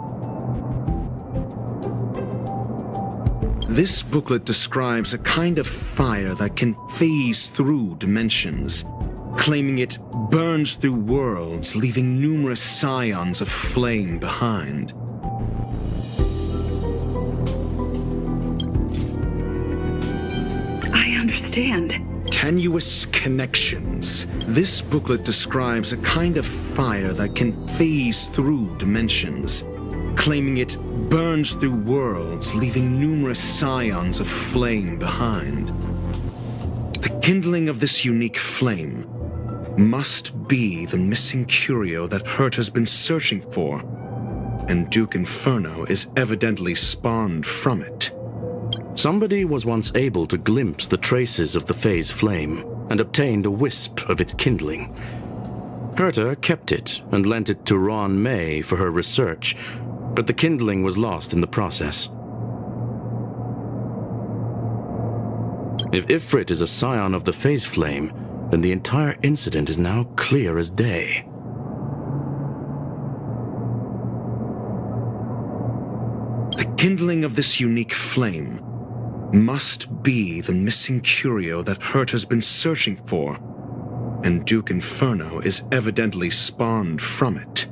This booklet describes a kind of fire that can phase through dimensions, claiming it burns through worlds, leaving numerous scions of flame behind. I understand. Tenuous connections. This booklet describes a kind of fire that can phase through dimensions, claiming it burns through worlds, leaving numerous scions of flame behind. The kindling of this unique flame must be the missing curio that Hurt has been searching for, and Duke Inferno is evidently spawned from it. Somebody was once able to glimpse the traces of the phase flame and obtained a wisp of its kindling. Herta kept it and lent it to Ron May for her research, but the kindling was lost in the process. If Ifrit is a scion of the phase flame, then the entire incident is now clear as day. The kindling of this unique flame must be the missing curio that Hurt has been searching for, and Duke Inferno is evidently spawned from it.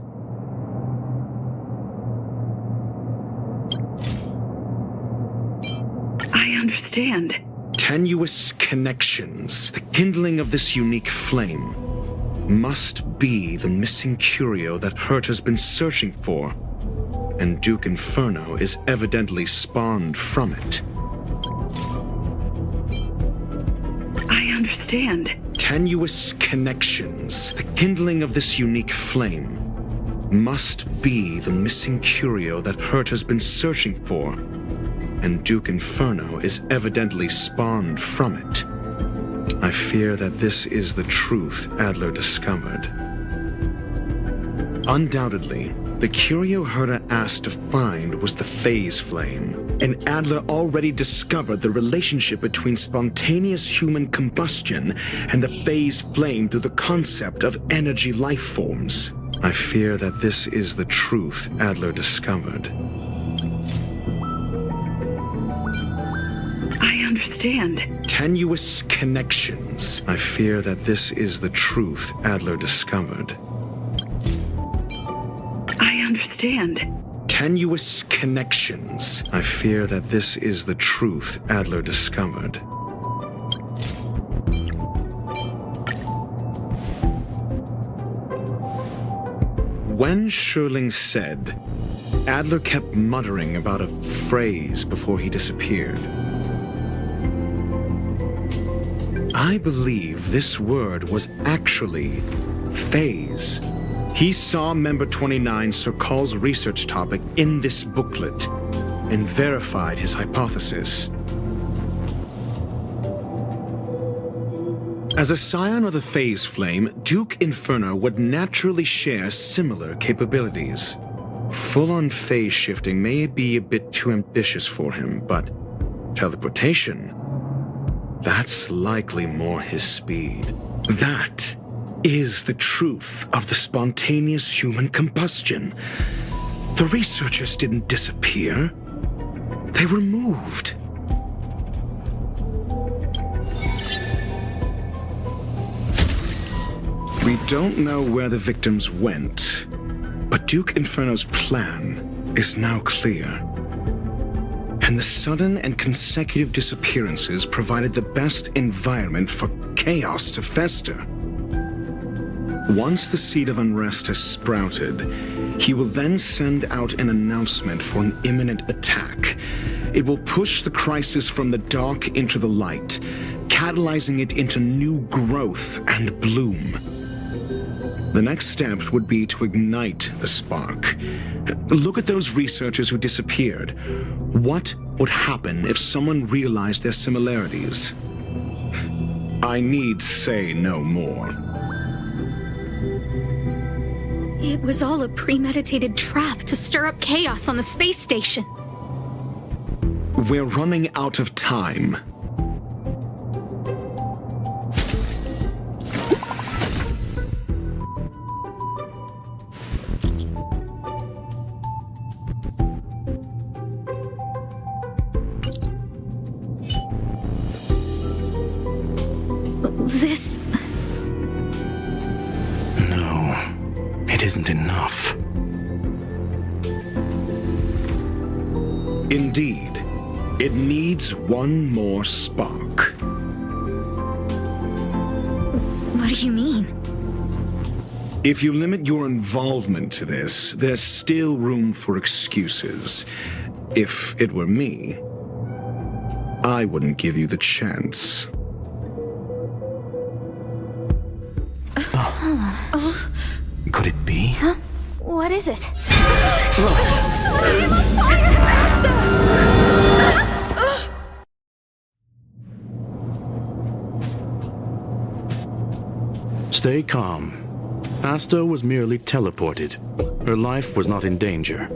I understand. Tenuous connections. The kindling of this unique flame must be the missing curio that Hurt has been searching for, and Duke Inferno is evidently spawned from it. I understand. Tenuous connections. The kindling of this unique flame must be the missing curio that Hurt has been searching for, and Duke Inferno is evidently spawned from it. I fear that this is the truth Adler discovered. Undoubtedly, the curio Herta asked to find was the phase flame, and Adler already discovered the relationship between spontaneous human combustion and the phase flame through the concept of energy life forms. I fear that this is the truth Adler discovered. I understand. Tenuous connections. I fear that this is the truth Adler discovered. I understand. Tenuous connections. I fear that this is the truth Adler discovered. When Sherling said, Adler kept muttering about a phrase before he disappeared. I believe this word was actually phase. He saw Member 29 Serval's research topic in this booklet and verified his hypothesis. As a scion of the phase flame, Duke Inferno would naturally share similar capabilities. Full-on phase shifting may be a bit too ambitious for him, but teleportation, that's likely more his speed. That is the truth of the spontaneous human combustion. The researchers didn't disappear. They were moved. We don't know where the victims went, but Duke Inferno's plan is now clear. And the sudden and consecutive disappearances provided the best environment for chaos to fester. Once the seed of unrest has sprouted, he will then send out an announcement for an imminent attack. It will push the crisis from the dark into the light, catalyzing it into new growth and bloom. The next step would be to ignite the spark. Look at those researchers who disappeared. What would happen if someone realized their similarities? I need say no more. It was all a premeditated trap to stir up chaos on the space station. We're running out of time. isn't enough. Indeed. It needs one more spark. What do you mean? If you limit your involvement to this, there's still room for excuses. If it were me, I wouldn't give you the chance. Could it be? Huh? What is it? Stay calm. Asta was merely teleported. Her life was not in danger.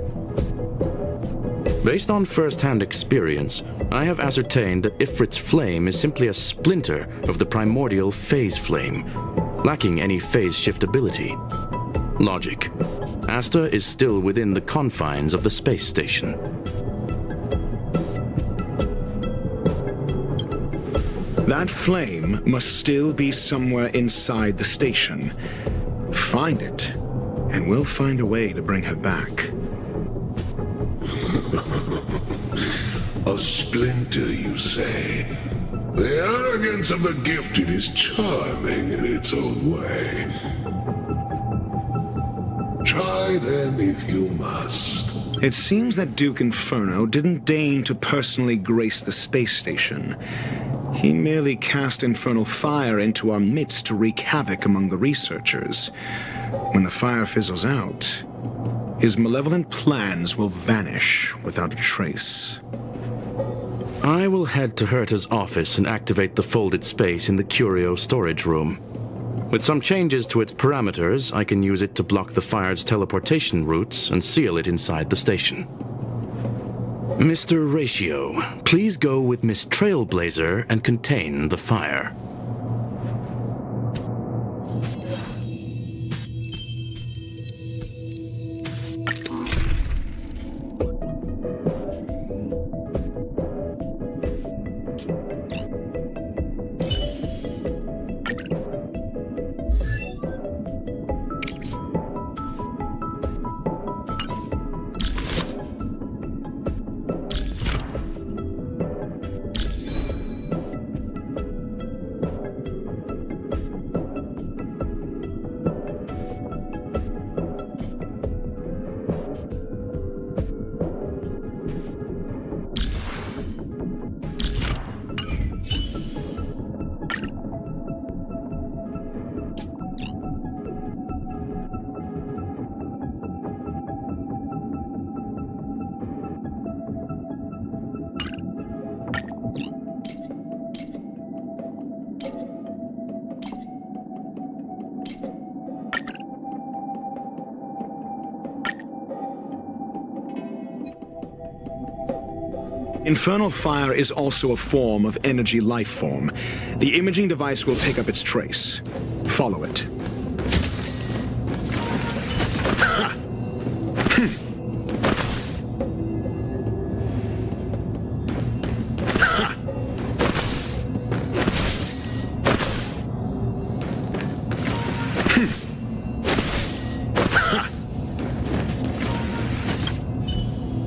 Based on first-hand experience, I have ascertained that Ifrit's flame is simply a splinter of the primordial phase flame, lacking any phase shift ability. Logic. Asta is still within the confines of the space station. That flame must still be somewhere inside the station. Find it, and we'll find a way to bring her back. A splinter, you say? The arrogance of the gifted is charming in its own way. Try then if you must. It seems that Duke Inferno didn't deign to personally grace the space station. He merely cast infernal fire into our midst to wreak havoc among the researchers. When the fire fizzles out, his malevolent plans will vanish without a trace. I will head to Herta's office and activate the folded space in the curio storage room. With some changes to its parameters, I can use it to block the fire's teleportation routes and seal it inside the station. Mr. Ratio, please go with Miss Trailblazer and contain the fire. Infernal fire is also a form of energy life form. The imaging device will pick up its trace. Follow it.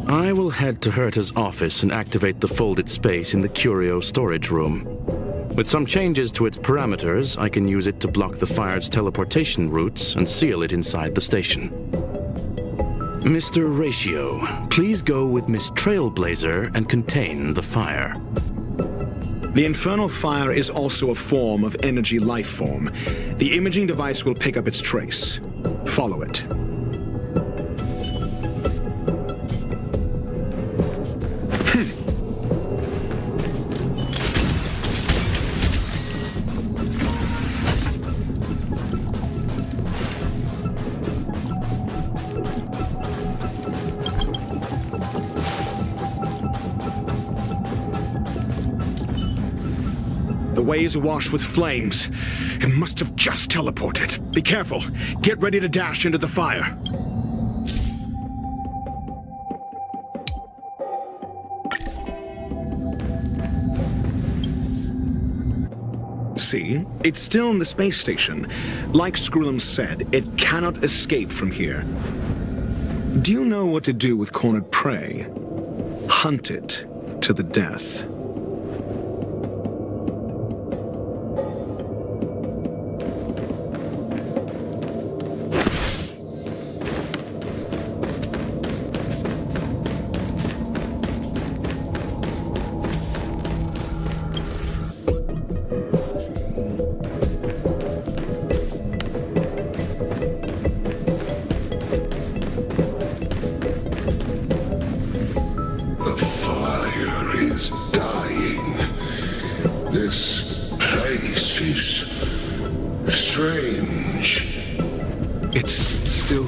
I will head to Herta's office and activate the folded space in the curio storage room. With some changes to its parameters, I can use it to block the fire's teleportation routes and seal it inside the station. Mr. Ratio, please go with Miss Trailblazer and contain the fire. The infernal fire is also a form of energy life form. The imaging device will pick up its trace. Follow it. The way is awash with flames. It must have just teleported. Be careful. Get ready to dash into the fire. See? It's still in the space station. Like Skrullum said, it cannot escape from here. Do you know what to do with cornered prey? Hunt it to the death.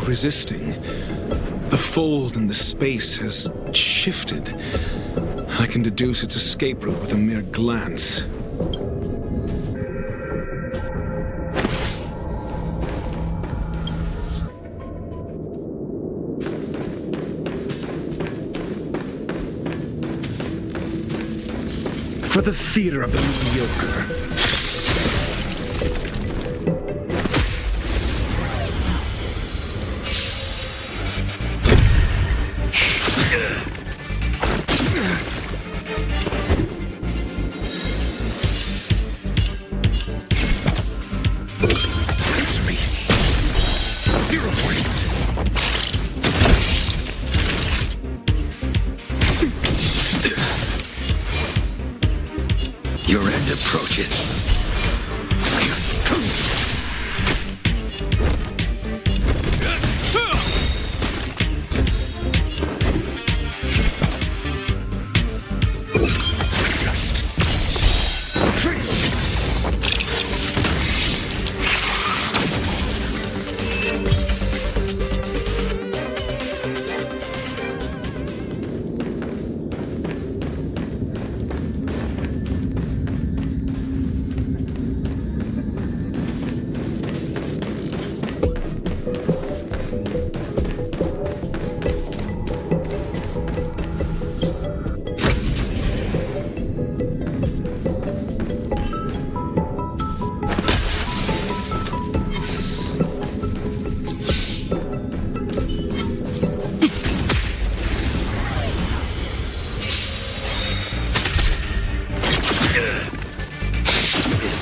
Resisting. The fold in the space has shifted. I can deduce its escape route with a mere glance. For the theater of the mediocre.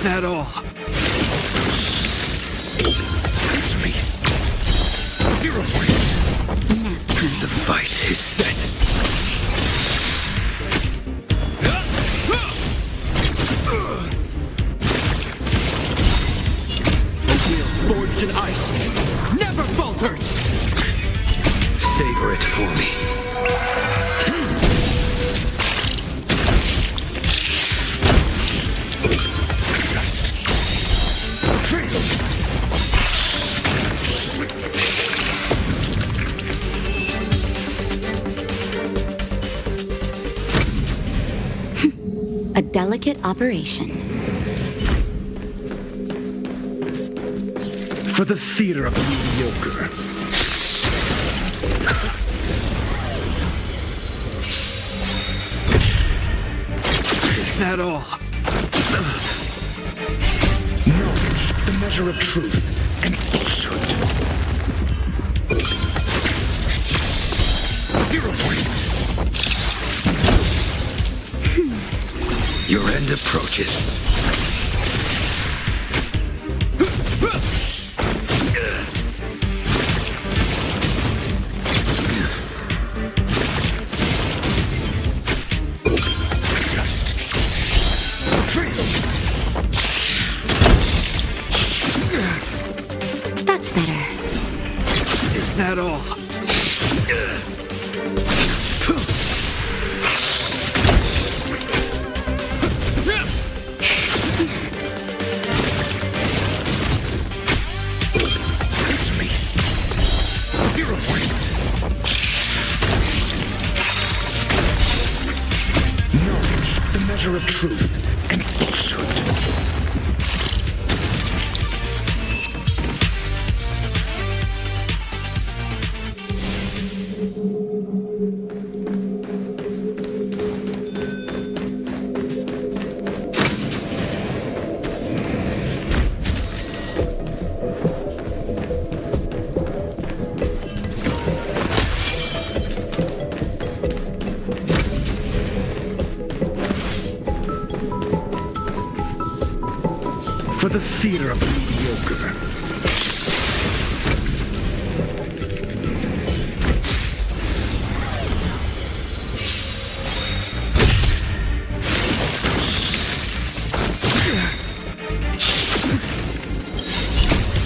That all? Answer me. 0 points. The fight is set. A will forged in ice never falters. Savor it for me. A delicate operation. For the theater of the mediocre. Is that all? Knowledge, the measure of truth and falsehood. 0 points. Your end approaches. That's better. Is that all? Of truth and falsehood. For the theater of the mediocre.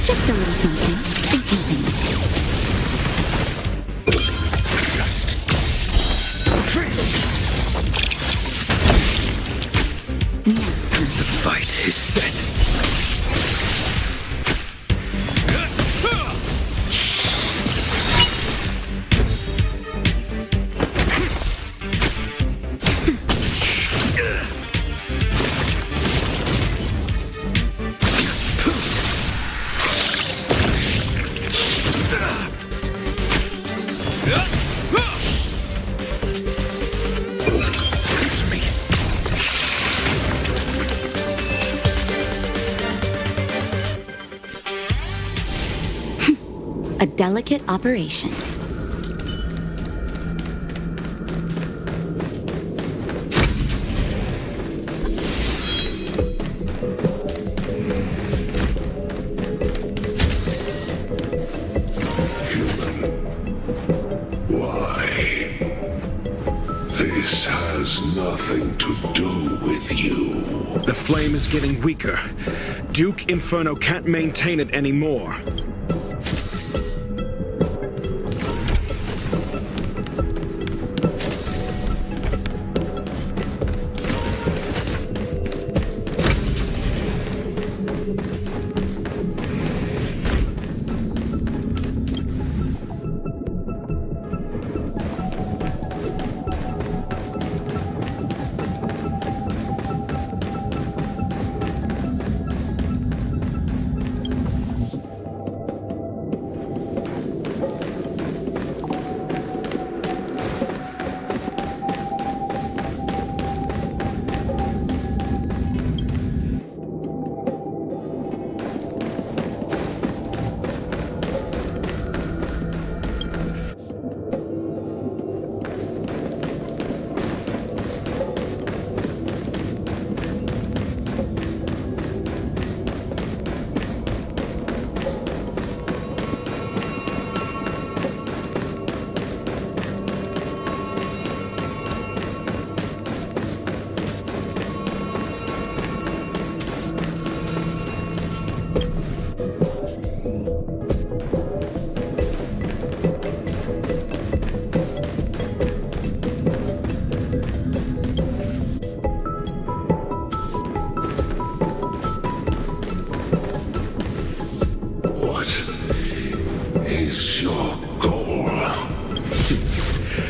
Just a little something. Think nothing of it. Just Now time. the fight is set. A delicate operation. Why? This has nothing to do with you. The flame is getting weaker. Duke Inferno can't maintain it anymore.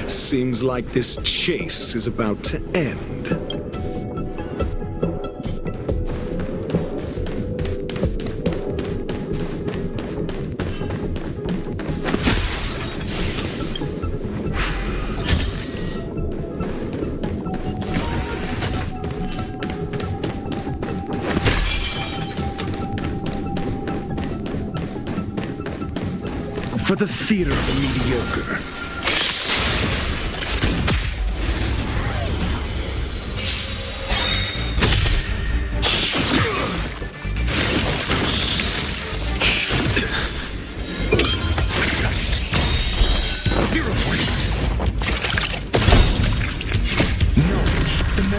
Seems like this chase is about to end. For the theater of the mediocre.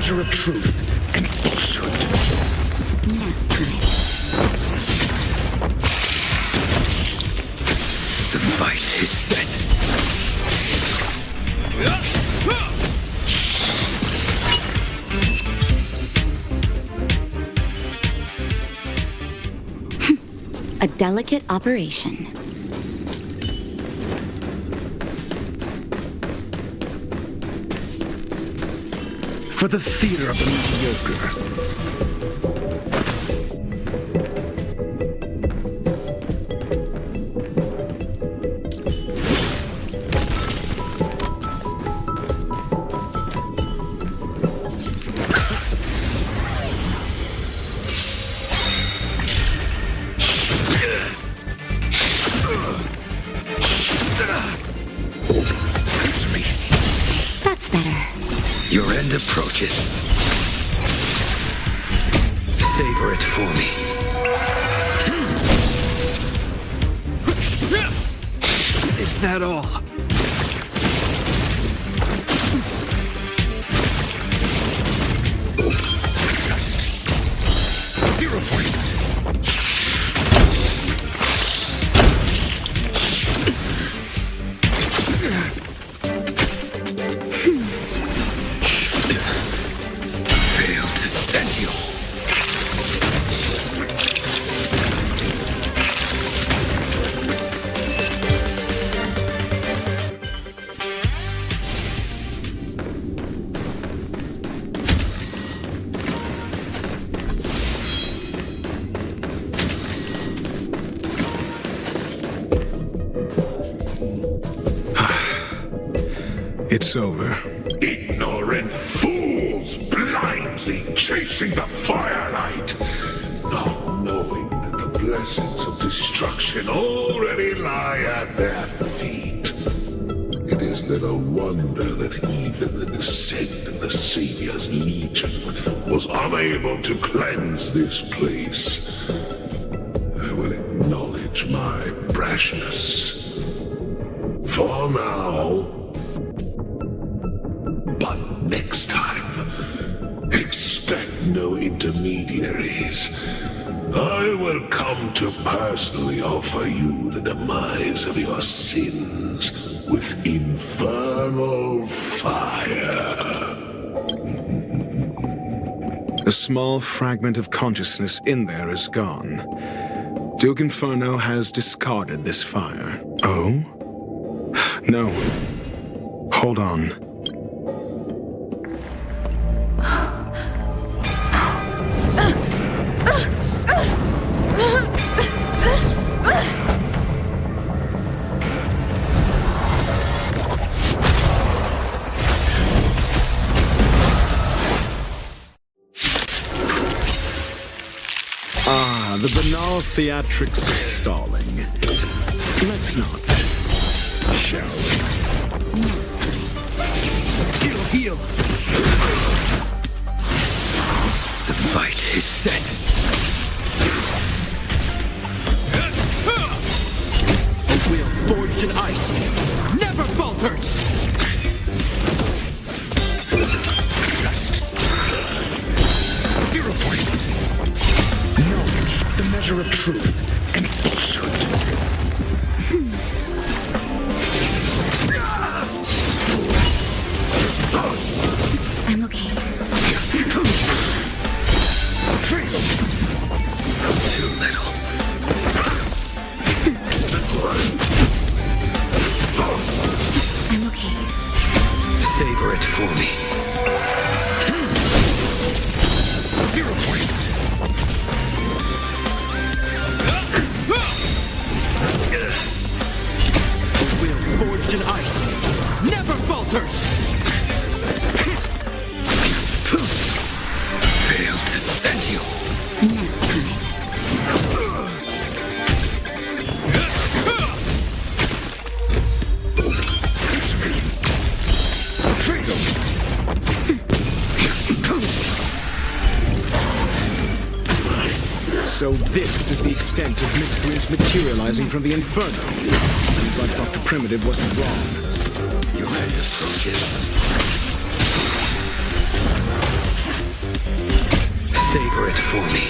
Of truth and falsehood. Now time. The fight is set. A delicate operation. For the theater of the mediocre. That's better. Your end approaches. Savor it for me. Is that all? Just 0 points. Fail to send you. It's over. Ignorant fools blindly chasing the firelight, not knowing that the blessings of destruction already lie at their feet. It is little wonder that even the descent of the Savior's Legion was unable to cleanse this place. I will acknowledge my brashness. For now. But next time, expect no intermediaries. I will come to personally offer you the demise of your sins with infernal fire. A small fragment of consciousness in there is gone. Duke Inferno has discarded this fire. Oh? No. Hold on. The banal theatrics of stalling. Let's not. Shall we? Heal! The fight is set. A will forged in ice never falters! Just 0 points. Knowledge, the measure of truth and falsehood. I'm okay. Too little. I'm okay. Savor it for me. 0 points. A will forged in ice never falters! Fail to send you. Nap time. So this is the extent of miscreants materializing from the Inferno. Seems like Dr. Primitive wasn't wrong. Your end approaches. Savor it for me.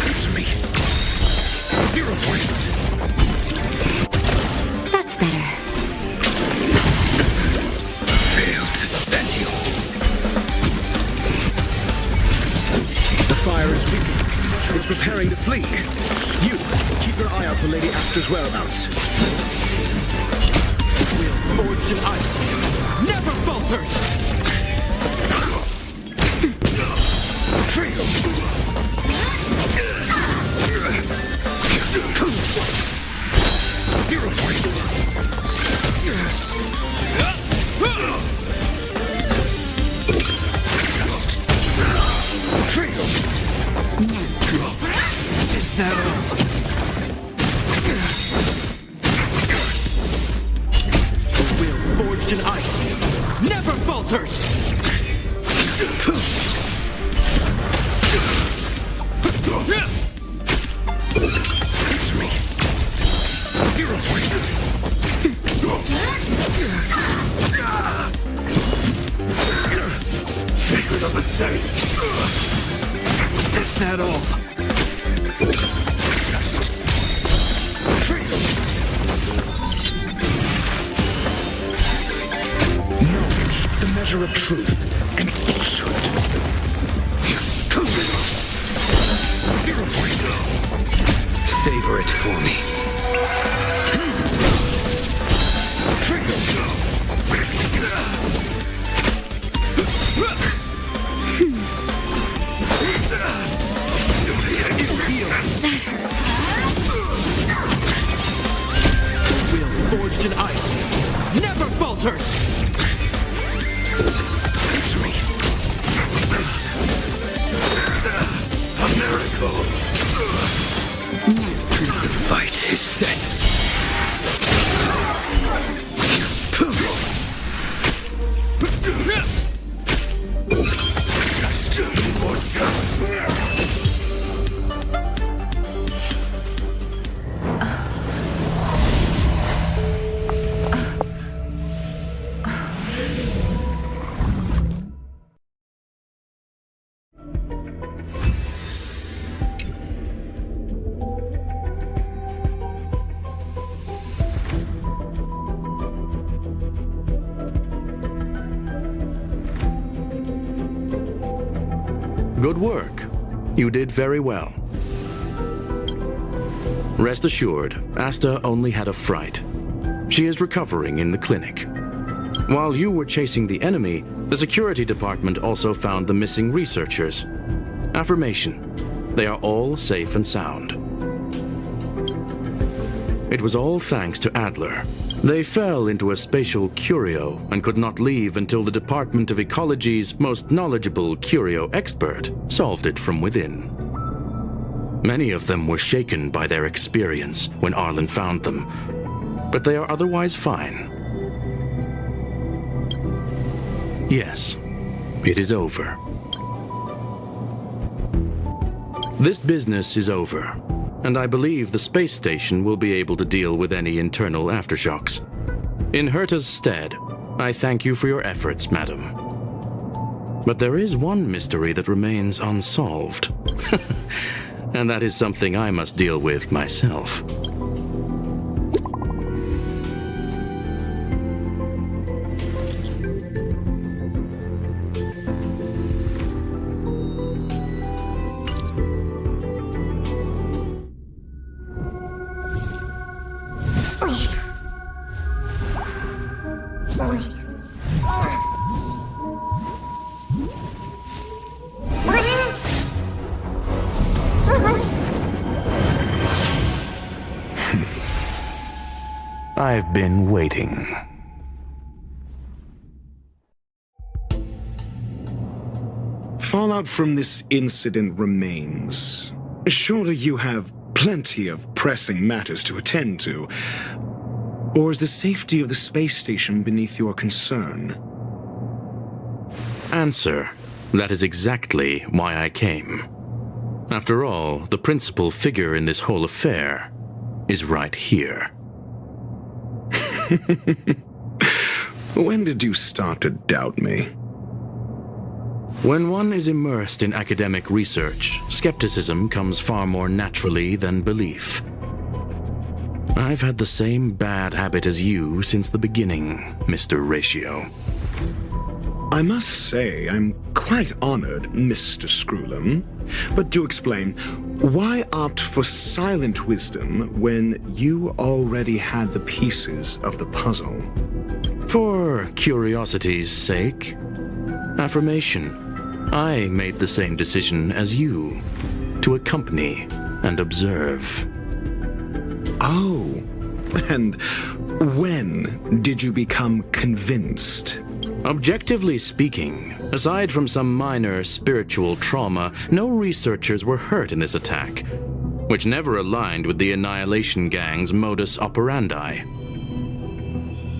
Answer me. 0 points. That's better. Fail to send you. The fire is weak. It's preparing to flee. You, keep your eye out for Lady Asta's whereabouts. Will forged in ice never falters! 0 points. Is that all? A will forged in ice never falters! Answer me. 0 point. Sacred of the saint. Is that all? Just knowledge, the measure of truth and falsehood. 0 point. Savor it for me. Forged in ice, never falters! Answer me. A miracle. The fight is set. Just more Good work. You did very well. Rest assured, Asta only had a fright. She is recovering in the clinic. While you were chasing the enemy, the security department also found the missing researchers. Affirmation. They are all safe and sound. It was all thanks to Adler. They fell into a spatial curio and could not leave until the Department of Ecology's most knowledgeable curio expert solved it from within. Many of them were shaken by their experience when Arlan found them, but they are otherwise fine. Yes, it is over. This business is over, and I believe the space station will be able to deal with any internal aftershocks. In Herta's stead, I thank you for your efforts, madam. But there is one mystery that remains unsolved. And that is something I must deal with myself. I've been waiting. Fallout from this incident remains. Surely you have plenty of pressing matters to attend to. Or is the safety of the space station beneath your concern? Answer. That is exactly why I came. After all, the principal figure in this whole affair is right here. When did you start to doubt me? When one is immersed in academic research, skepticism comes far more naturally than belief. I've had the same bad habit as you since the beginning, Mr. Ratio. I must say I'm quite honored, Mr. Screwlam. But do explain, why opt for silent wisdom when you already had the pieces of the puzzle? For curiosity's sake. Affirmation. I made the same decision as you, to accompany and observe. Oh, and when did you become convinced? Objectively speaking, aside from some minor spiritual trauma, no researchers were hurt in this attack, which never aligned with the Annihilation Gang's modus operandi.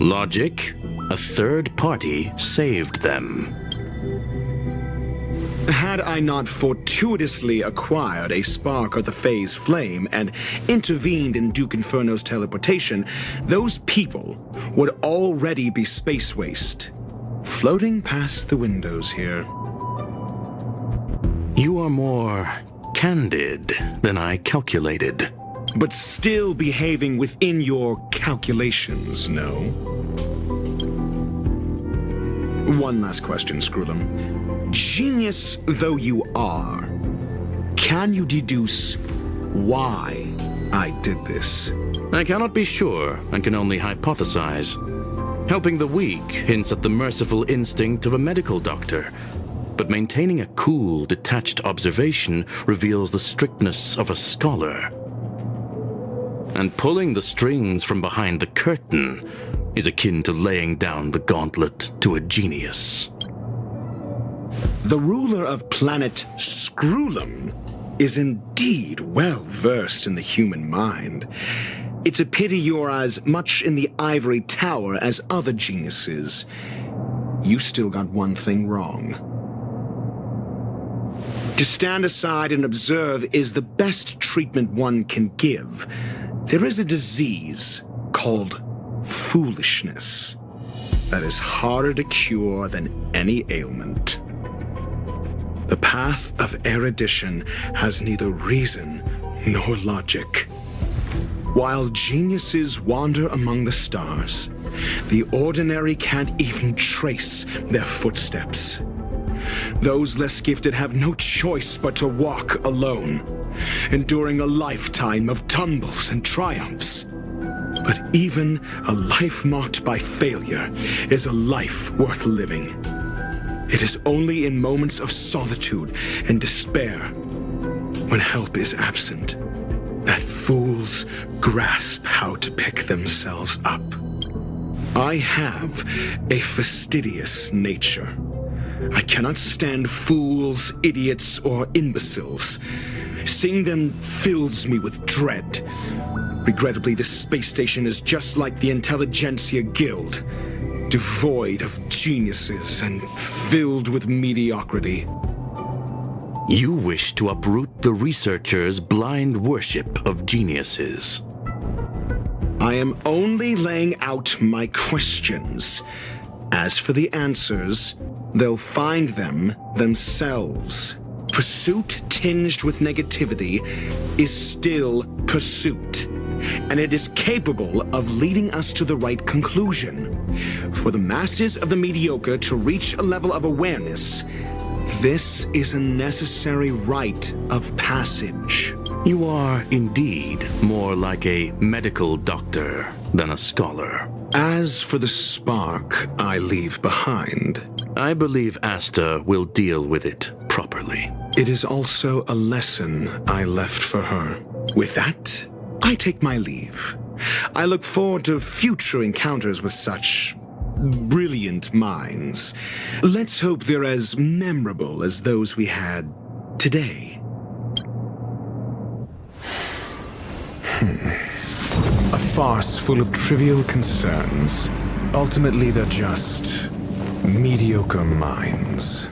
Logic, a third party saved them. Had I not fortuitously acquired a spark of the phase flame and intervened in Duke Inferno's teleportation, those people would already be space waste, floating past the windows here. You are more candid than I calculated. But still behaving within your calculations, no? One last question, Screwlum. Genius though you are, can you deduce why I did this? I cannot be sure and can only hypothesize. Helping the weak hints at the merciful instinct of a medical doctor, but maintaining a cool, detached observation reveals the strictness of a scholar. And pulling the strings from behind the curtain is akin to laying down the gauntlet to a genius. The ruler of planet Screwlum is indeed well versed in the human mind. It's a pity you're as much in the ivory tower as other geniuses. You still got one thing wrong. To stand aside and observe is the best treatment one can give. There is a disease called foolishness that is harder to cure than any ailment. The path of erudition has neither reason nor logic. While geniuses wander among the stars, the ordinary can't even trace their footsteps. Those less gifted have no choice but to walk alone, enduring a lifetime of tumbles and triumphs. But even a life marked by failure is a life worth living. It is only in moments of solitude and despair, when help is absent, that fools grasp how to pick themselves up. I have a fastidious nature. I cannot stand fools, idiots, or imbeciles. Seeing them fills me with dread. Regrettably, this space station is just like the Intelligentsia Guild, devoid of geniuses and filled with mediocrity. You wish to uproot the researchers' blind worship of geniuses. I am only laying out my questions. As for the answers, they'll find them themselves. Pursuit tinged with negativity is still pursuit, and it is capable of leading us to the right conclusion. For the masses of the mediocre to reach a level of awareness, this is a necessary rite of passage. You are indeed more like a medical doctor than a scholar. As for the spark I leave behind, I believe Asta will deal with it properly. It is also a lesson I left for her. With that, I take my leave. I look forward to future encounters with such brilliant minds. Let's hope they're as memorable as those we had today. A farce full of trivial concerns. Ultimately, they're just mediocre minds.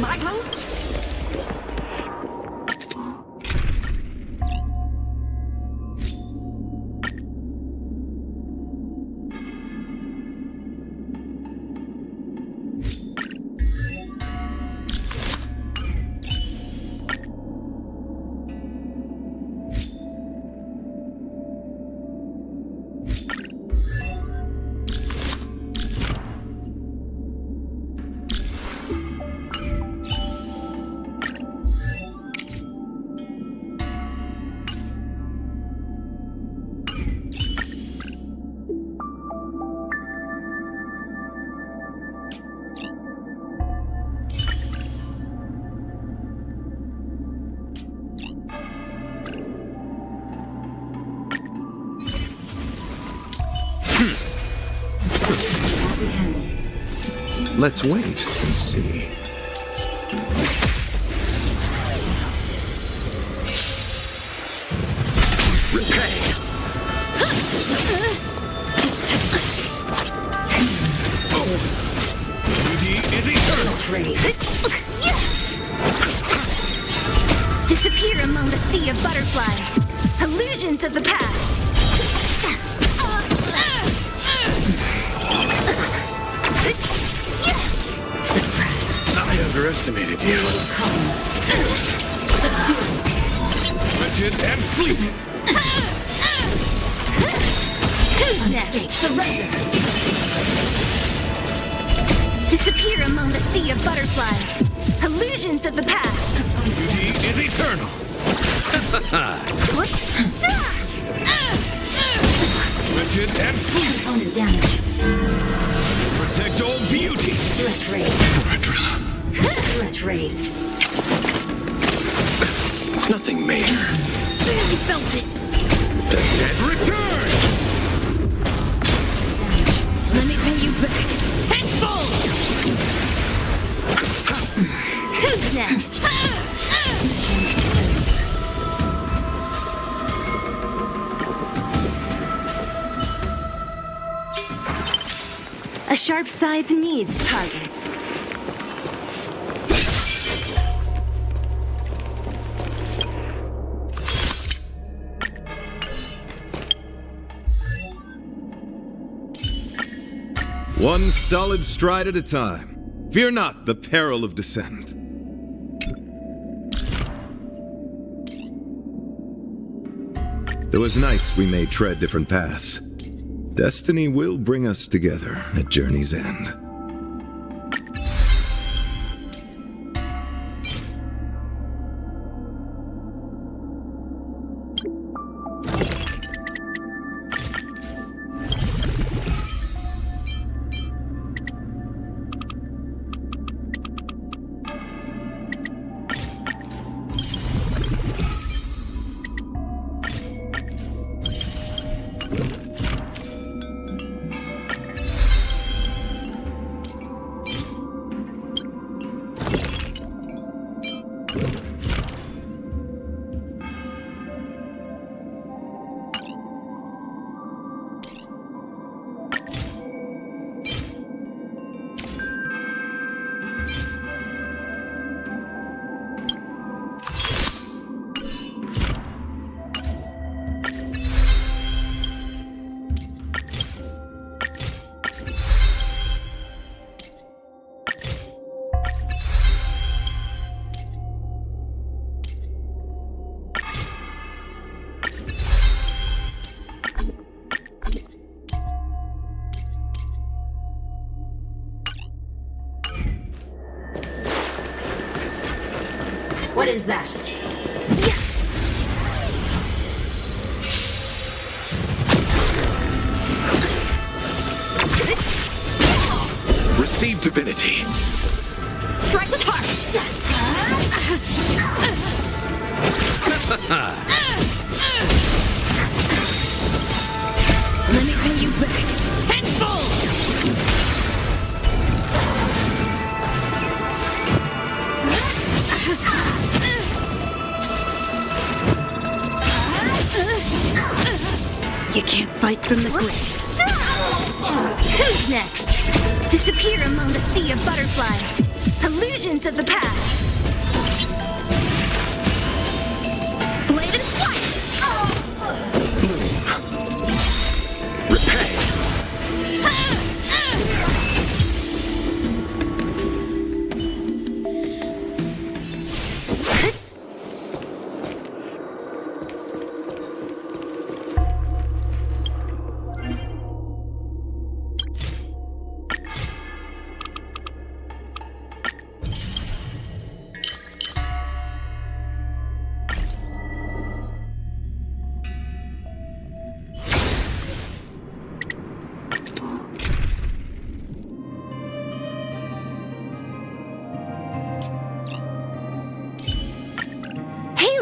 My host? Let's wait and see. Repay! Duty is eternal! Disappear among the sea of butterflies. Illusions of the past. I underestimated you. Rigid and fleeting! Who's next? Surrender. Disappear among the sea of butterflies. Illusions of the past. Duty is eternal! Rigid and fleeting! Opponent damage. Protect all beauty! Threat raised. Threat raised. Nothing major. Barely felt it. The dead Return! Let me pay you back. Tenfold! Who's next? A sharp scythe needs targets. One solid stride at a time. Fear not the peril of descent. There was nights we may tread different paths. Destiny will bring us together at journey's end. What is that? Receive divinity. Strike with heart! Let me pay you back tenfold! You can't fight from the grave. Who's next? Disappear among the sea of butterflies. Illusions of the past. Blade and flight! Repay.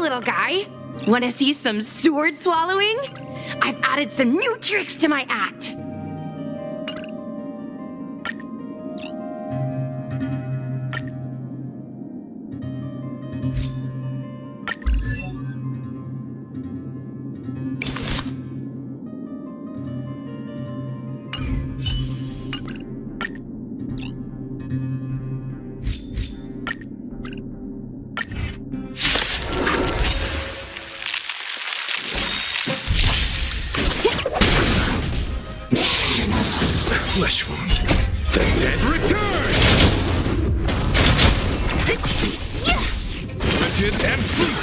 Little guy, want to see some sword swallowing? I've added some new tricks to my act. Flesh wound. The dead return! Rigid and fleet!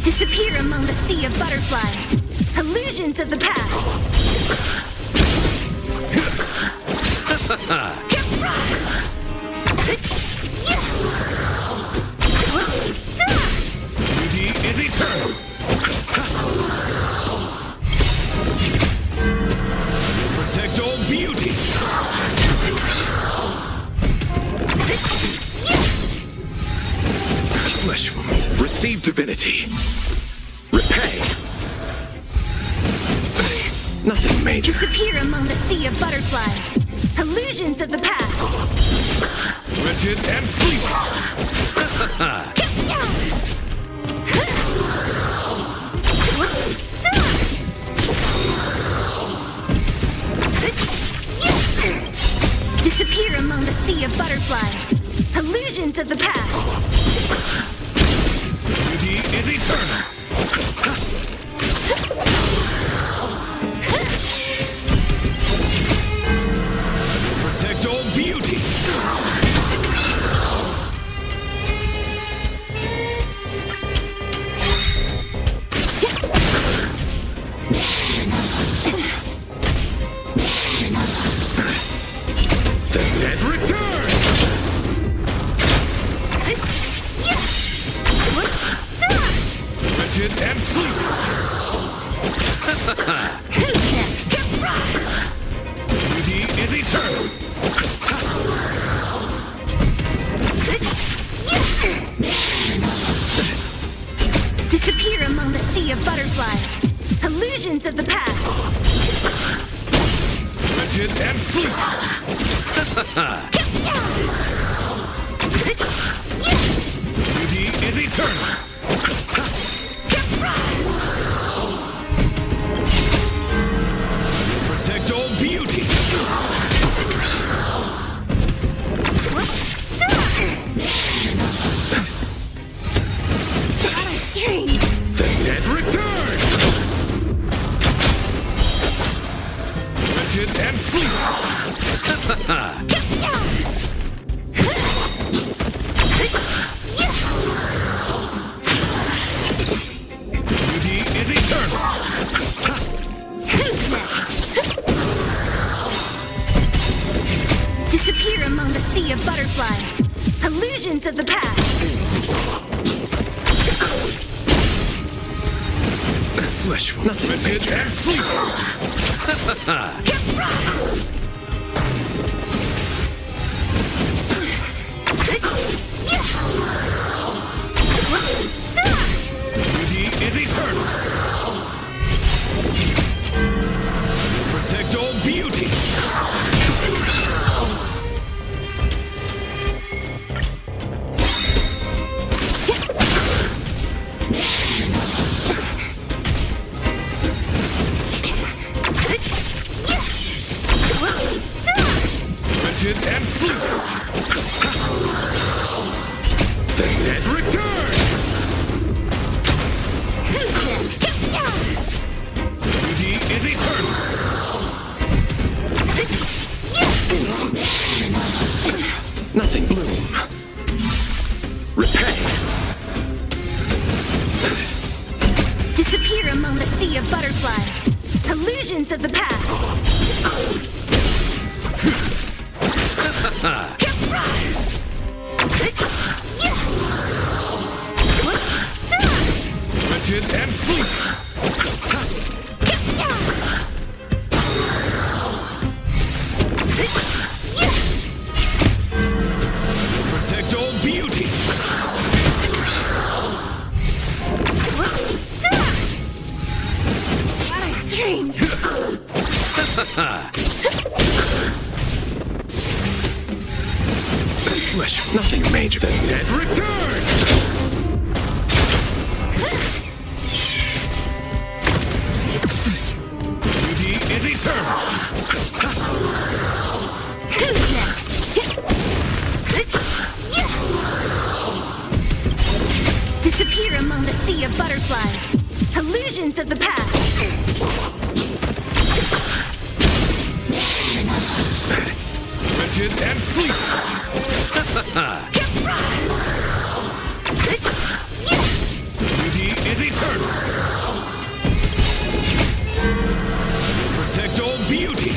Disappear among the sea of butterflies. Illusions of the past. Beauty is eternal! Protect all beauty! Flesh wound. Receive divinity. Repay. Nothing major. Disappear among the sea of butterflies. Illusions of the past. Rigid and fleet! Disappear among the sea of butterflies. Illusions of the past. Beauty is eternal! Protect all beauty! The dead return! Rigid and fleet! Who's next? Beauty is eternal! Disappear among the sea of butterflies. Illusions of the past. Rigid and fleet! Beauty is eternal! Protect all beauty! The dead return! Rigid and fleet! Beauty is eternal! Who's next? Disappear among the sea of butterflies. Illusions of the past. Flesh wound. Nothing major. And fleet! Beauty is eternal! Protect Wretched and fleet. The dead return. Duty is eternal. Nothing bloom. Repay. Disappear among the sea of butterflies. Illusions of the past. Wretched and fleet. Protect all beauty. Dreamed. Nothing major. The Dead return. Duty is eternal. Who's next? Disappear among the sea of butterflies. Illusions of the past. Wretched and fleet. Duty is eternal. Protect all beauty.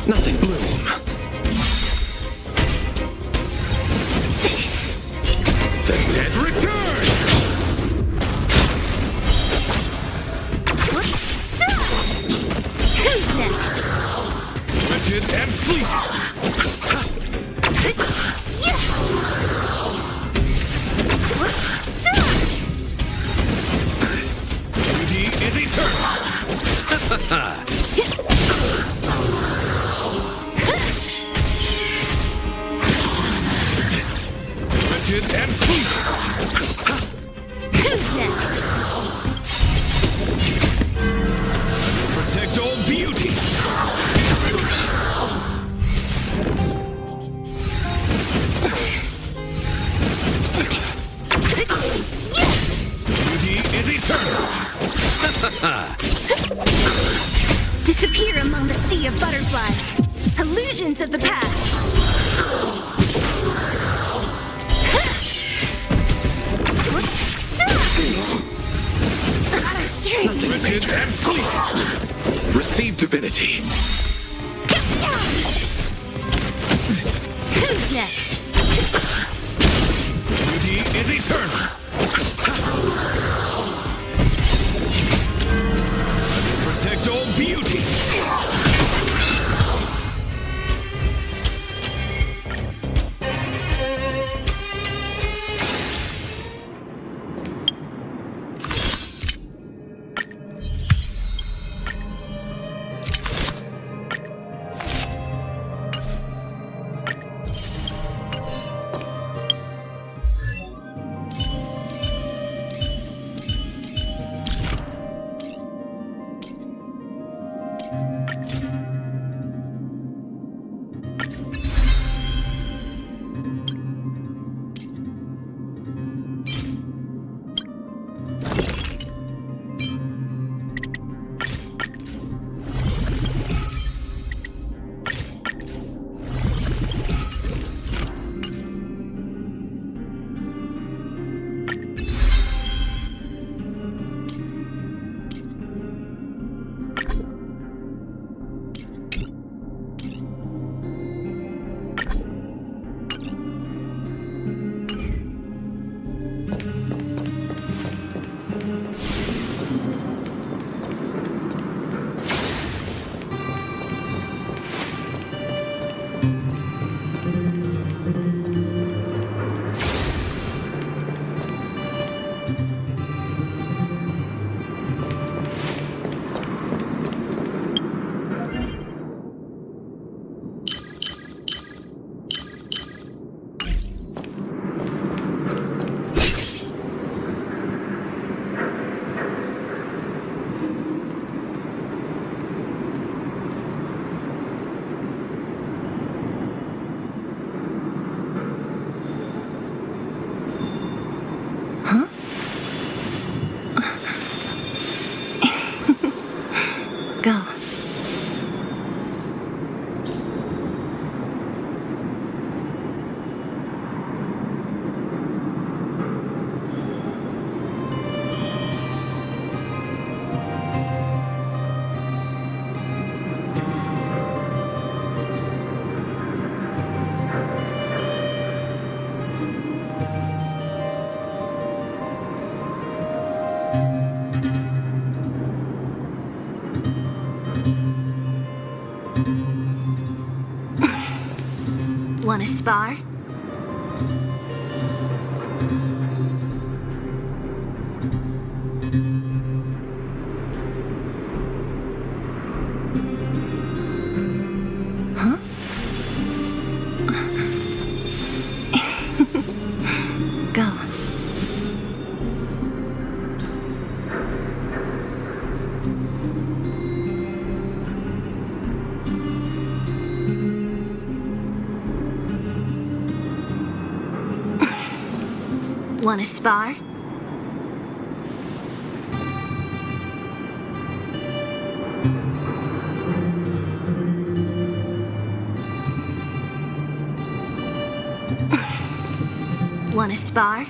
Nothing bloom. The dead return. Who's next? Wretched and fleet. Duty is eternal. Wretched and fleet. Who's next? Protect all beauty. Duty is eternal. Disappear among the sea of butterflies. Illusions of the past. Wretched and fleet. Receive divinity. Who's next? Duty is eternal. Protect all beauty. Wanna spar? Huh? Go. Wanna spar? Wanna spar?